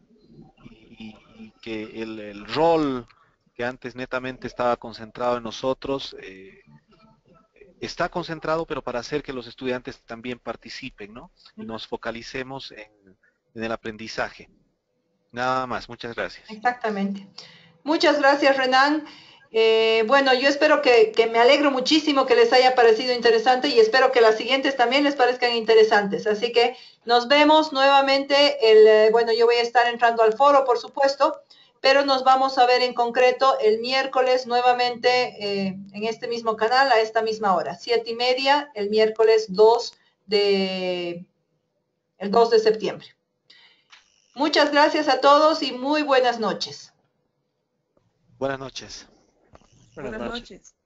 y que el rol que antes netamente estaba concentrado en nosotros, está concentrado, pero para hacer que los estudiantes también participen, ¿no? Y nos focalicemos en el aprendizaje. Nada más, muchas gracias. Exactamente. Muchas gracias, Renan. Bueno, yo espero que me alegro muchísimo que les haya parecido interesante y espero que las siguientes también les parezcan interesantes. Así que nos vemos nuevamente. Bueno, yo voy a estar entrando al foro, por supuesto, pero nos vamos a ver en concreto el miércoles nuevamente en este mismo canal a esta misma hora, 7:30, el miércoles el 2 de septiembre. Muchas gracias a todos y muy buenas noches. Buenas noches. Buenas noches.